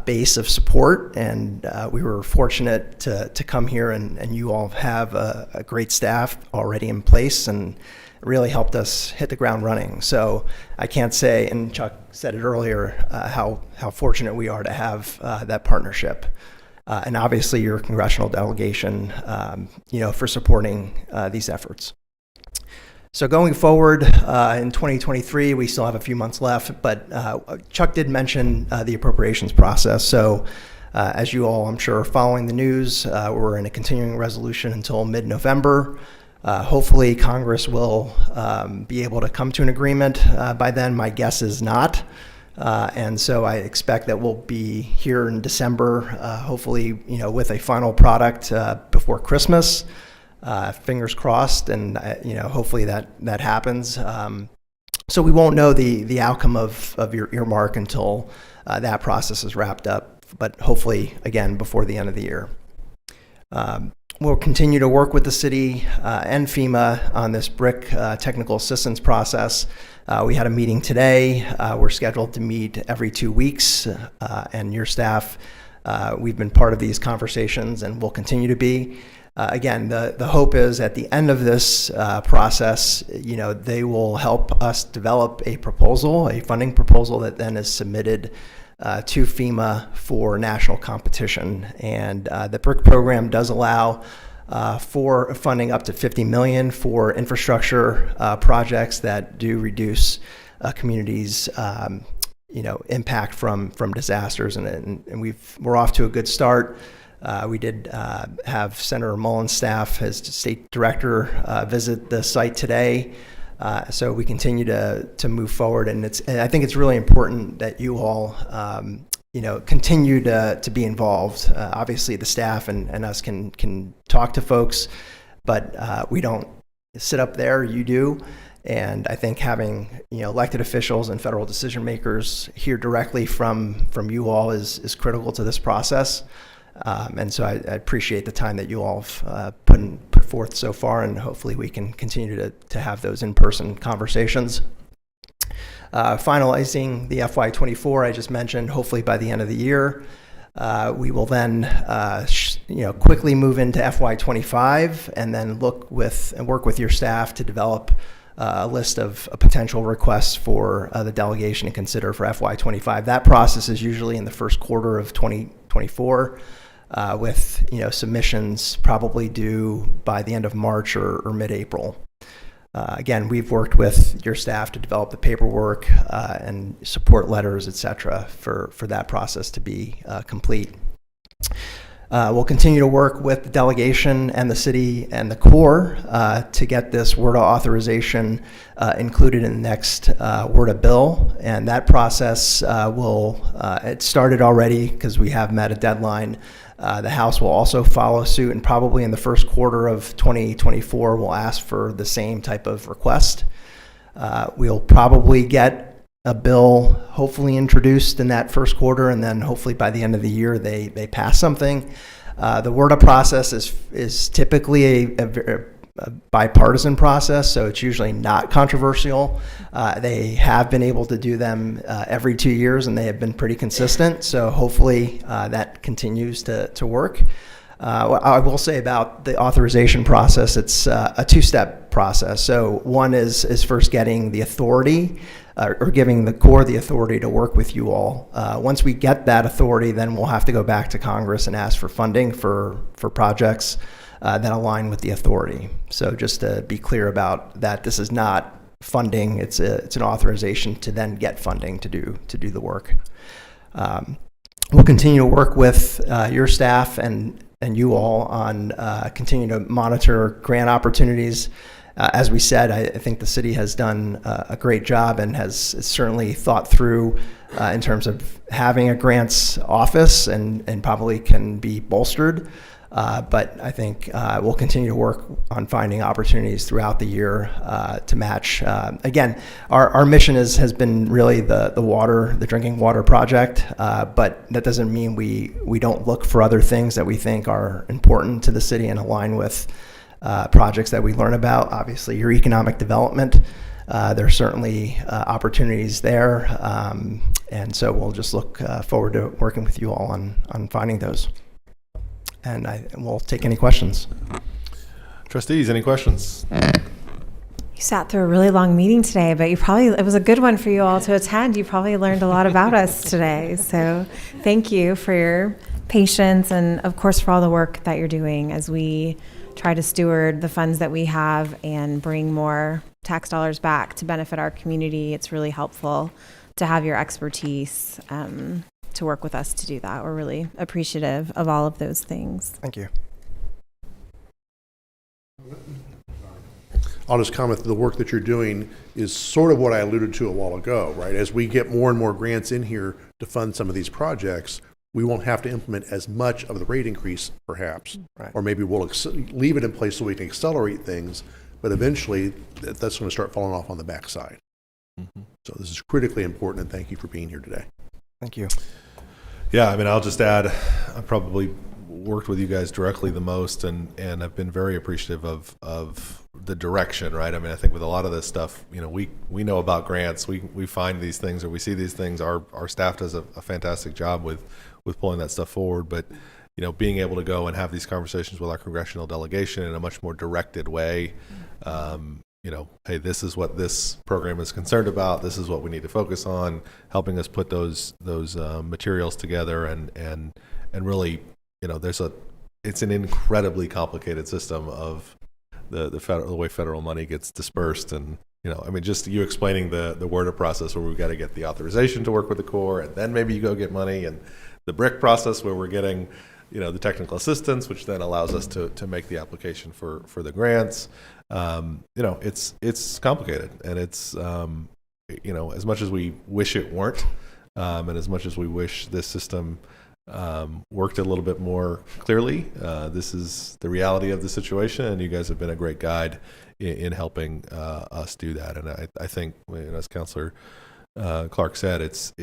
[SPEAKER 21] base of support, and we were fortunate to come here, and you all have a great staff already in place, and really helped us hit the ground running. So I can't say, and Chuck said it earlier, how fortunate we are to have that partnership, and obviously your congressional delegation, for supporting these efforts. So going forward in 2023, we still have a few months left, but Chuck did mention the appropriations process. So as you all, I'm sure, are following the news, we're in a continuing resolution until mid-November. Hopefully Congress will be able to come to an agreement by then. My guess is not. And so I expect that we'll be here in December, hopefully, with a final product before Christmas. Fingers crossed, and hopefully that happens. So we won't know the outcome of your earmark until that process is wrapped up, but hopefully, again, before the end of the year. We'll continue to work with the city and FEMA on this BRIC technical assistance process. We had a meeting today. We're scheduled to meet every 2 weeks, and your staff, we've been part of these conversations and will continue to be. Again, the hope is at the end of this process, they will help us develop a proposal, a funding proposal that then is submitted to FEMA for national competition. And the BRIC program does allow for funding up to $50 million for infrastructure projects that do reduce communities' impact from disasters, and we're off to a good start. We did have Senator Mullins' staff, his state director, visit the site today. So we continue to move forward, and I think it's really important that you all continue to be involved. Obviously, the staff and us can talk to folks, but we don't sit up there. You do. And I think having elected officials and federal decision makers hear directly from you all is critical to this process. And so I appreciate the time that you all have put forth so far, and hopefully we can continue to have those in-person conversations. Finalizing the FY24 I just mentioned, hopefully by the end of the year. We will then quickly move into FY25 and then work with your staff to develop a list of potential requests for the delegation to consider for FY25. That process is usually in the first quarter of 2024, with submissions probably due by the end of March or mid-April. Again, we've worked with your staff to develop the paperwork and support letters, et cetera, for that process to be complete. We'll continue to work with the delegation and the city and the Corps to get this WRDA authorization included in the next WRDA bill. And that process it started already because we have met a deadline. The House will also follow suit, and probably in the first quarter of 2024 will ask for the same type of request. We'll probably get a bill hopefully introduced in that first quarter, and then hopefully by the end of the year they pass something. The WRDA process is typically a bipartisan process, so it's usually not controversial. They have been able to do them every 2 years, and they have been pretty consistent, so hopefully that continues to work. I will say about the authorization process, it's a two-step process. So one is first getting the authority or giving the Corps the authority to work with you all. Once we get that authority, then we'll have to go back to Congress and ask for funding for projects that align with the authority. So just to be clear about that, this is not funding, it's an authorization to then get funding to do the work. We'll continue to work with your staff and you all on continuing to monitor grant opportunities. As we said, I think the city has done a great job and has certainly thought through in terms of having a grants office and probably can be bolstered. But I think we'll continue to work on finding opportunities throughout the year to match. Again, our mission has been really the drinking water project, but that doesn't mean we don't look for other things that we think are important to the city and align with projects that we learn about. Obviously, your economic development, there are certainly opportunities there, and so we'll just look forward to working with you all on finding those. And we'll take any questions.
[SPEAKER 1] Trustees, any questions?
[SPEAKER 7] You sat through a really long meeting today, but it was a good one for you all to attend. You probably learned a lot about us today. So thank you for your patience and, of course, for all the work that you're doing as we try to steward the funds that we have and bring more tax dollars back to benefit our community. It's really helpful to have your expertise to work with us to do that. We're really appreciative of all of those things.
[SPEAKER 21] Thank you.
[SPEAKER 5] I'll just comment that the work that you're doing is sort of what I alluded to a while ago, right? As we get more and more grants in here to fund some of these projects, we won't have to implement as much of the rate increase, perhaps,
[SPEAKER 21] right.
[SPEAKER 5] Or maybe we'll leave it in place so we can accelerate things, but eventually that's going to start falling off on the backside. Mm-hmm. So this is critically important, and thank you for being here today.
[SPEAKER 21] Thank you.
[SPEAKER 1] Yeah, I mean, I'll just add, I probably worked with you guys directly the most, and I've been very appreciative of the direction, right? I mean, I think with a lot of this stuff, we know about grants, we find these things or we see these things. Our staff does a fantastic job with pulling that stuff forward, but being able to go and have these conversations with our congressional delegation in a much more directed way. Hey, this is what this program is concerned about. This is what we need to focus on. Helping us put those materials together and really, it's an incredibly complicated system of the way federal money gets dispersed, and just you explaining the WRDA process where we've got to get the authorization to work with the Corps, and then maybe you go get money, and the BRIC process where we're getting the technical assistance, which then allows us to make the application for the grants. It's complicated, and it's as much as we wish it weren't, And as much as we wish this system worked a little bit more clearly, this is the reality of the situation, and you guys have been a great guide in helping us do that. And I think, as Councilor Clark said, it's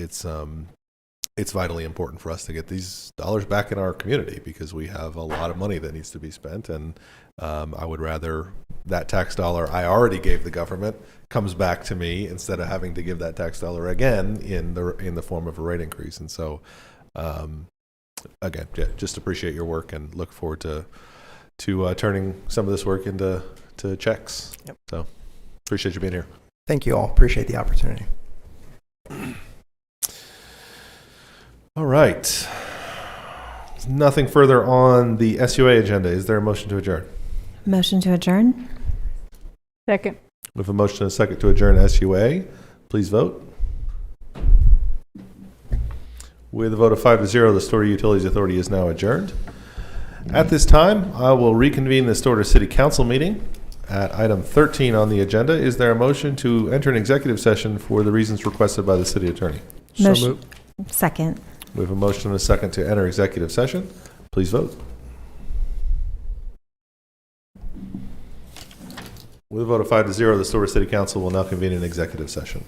[SPEAKER 1] vitally important for us to get these dollars back in our community, because we have a lot of money that needs to be spent, and I would rather that tax dollar I already gave the government comes back to me instead of having to give that tax dollar again in the form of a rate increase. And so, again, just appreciate your work and look forward to turning some of this work into checks.
[SPEAKER 21] Yep.
[SPEAKER 1] So, appreciate you being here.
[SPEAKER 21] Thank you all. Appreciate the opportunity.
[SPEAKER 1] All right. Nothing further on the SUA agenda. Is there a motion to adjourn?
[SPEAKER 7] Motion to adjourn.
[SPEAKER 11] Second.
[SPEAKER 1] With a motion and a second to adjourn SUA, please vote. With a vote of 5-0, the Stillwater Utilities Authority is now adjourned. At this time, I will reconvene the Stillwater City Council meeting. At item 13 on the agenda, is there a motion to enter an executive session for the reasons requested by the city attorney?
[SPEAKER 7] Motion. Second.
[SPEAKER 1] We have a motion and a second to enter executive session. Please vote. With a vote of 5-0, the Stillwater City Council will now convene an executive session.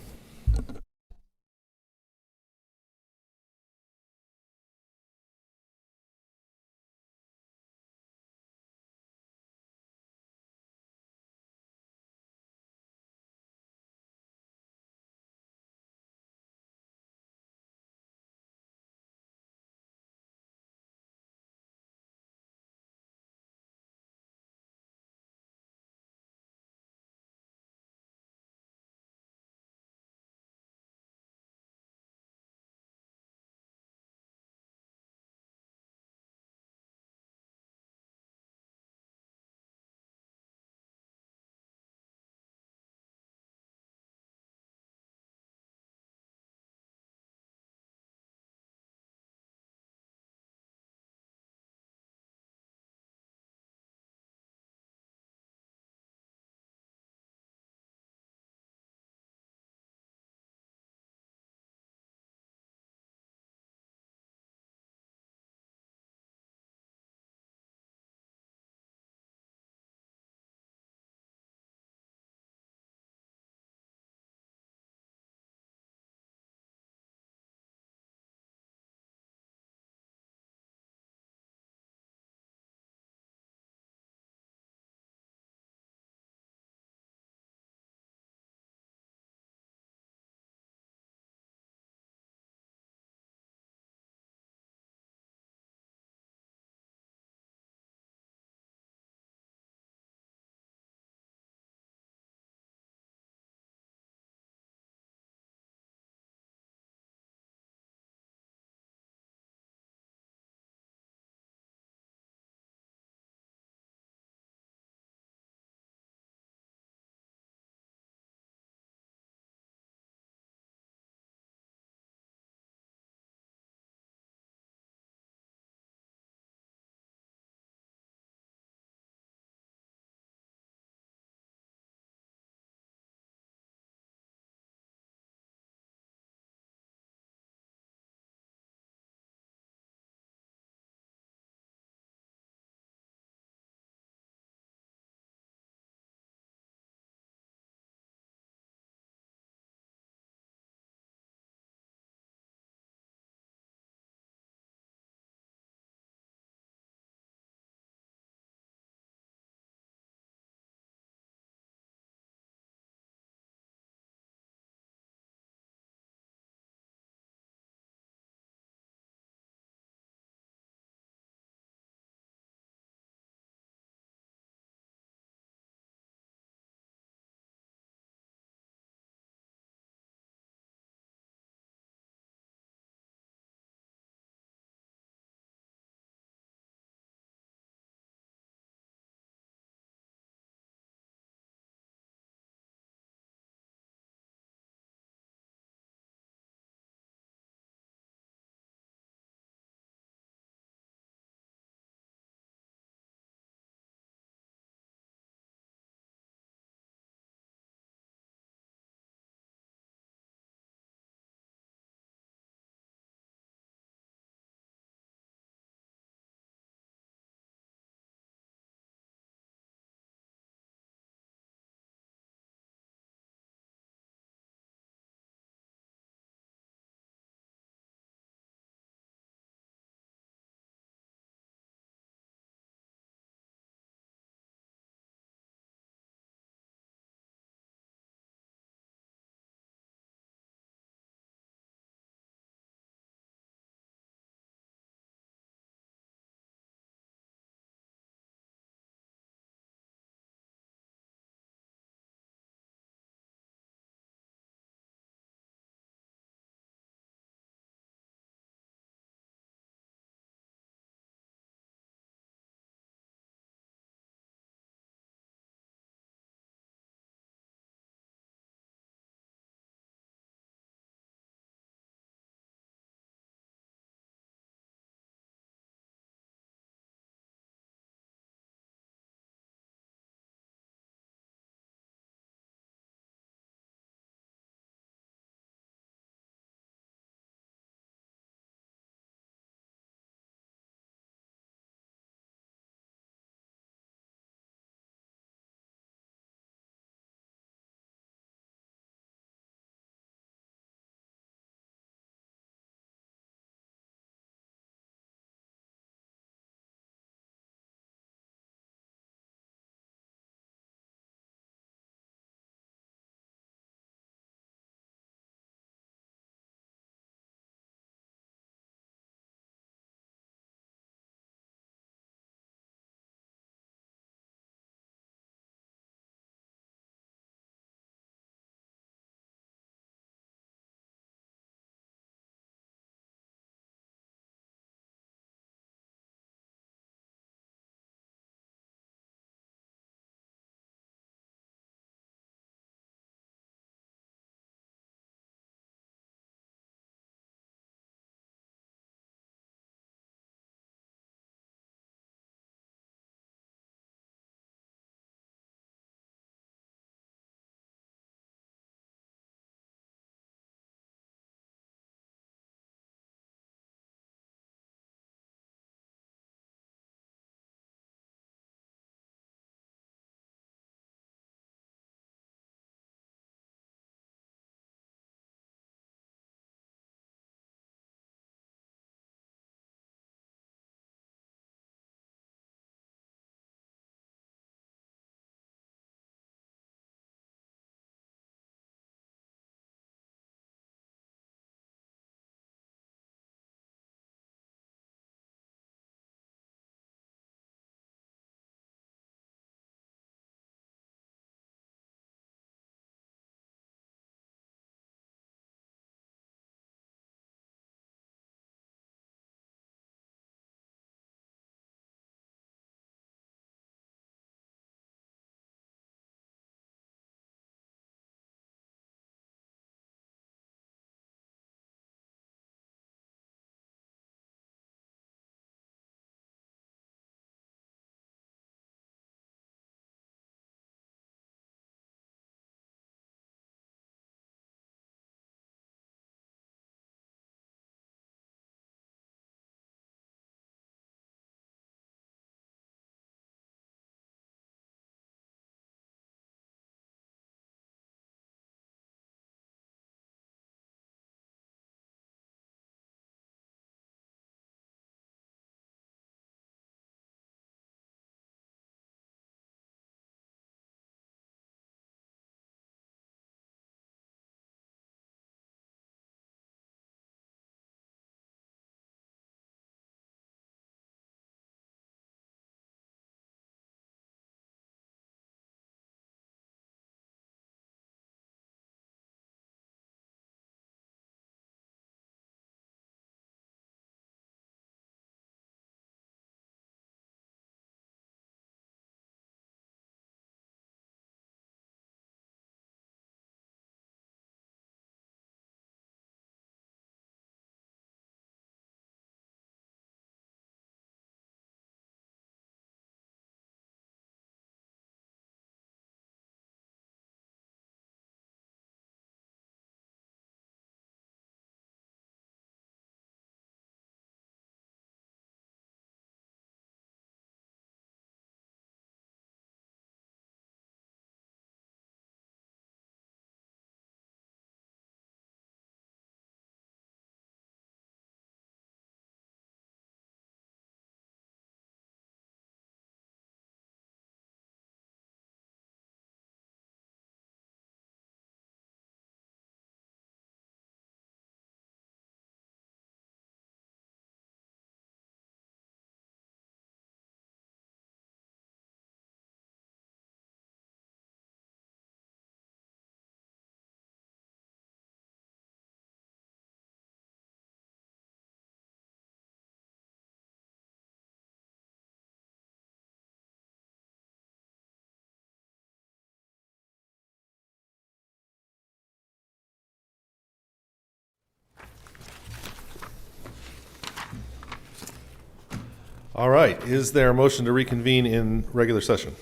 [SPEAKER 1] All right. Is there a motion to reconvene in regular session?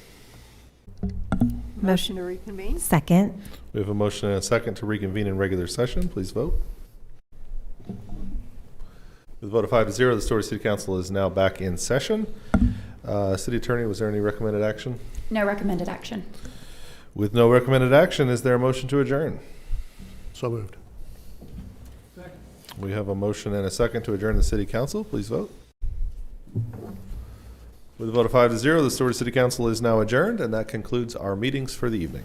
[SPEAKER 11] Motion to reconvene?
[SPEAKER 7] Second.
[SPEAKER 1] We have a motion and a second to reconvene in regular session. Please vote. With a vote of 5-0, the Stillwater City Council is now back in session. City Attorney, was there any recommended action?
[SPEAKER 17] No recommended action.
[SPEAKER 1] With no recommended action, is there a motion to adjourn?
[SPEAKER 5] So moved.
[SPEAKER 1] We have a motion and a second to adjourn the City Council. Please vote. With a vote of 5-0, the Stillwater City Council is now adjourned, and that concludes our meetings for the evening.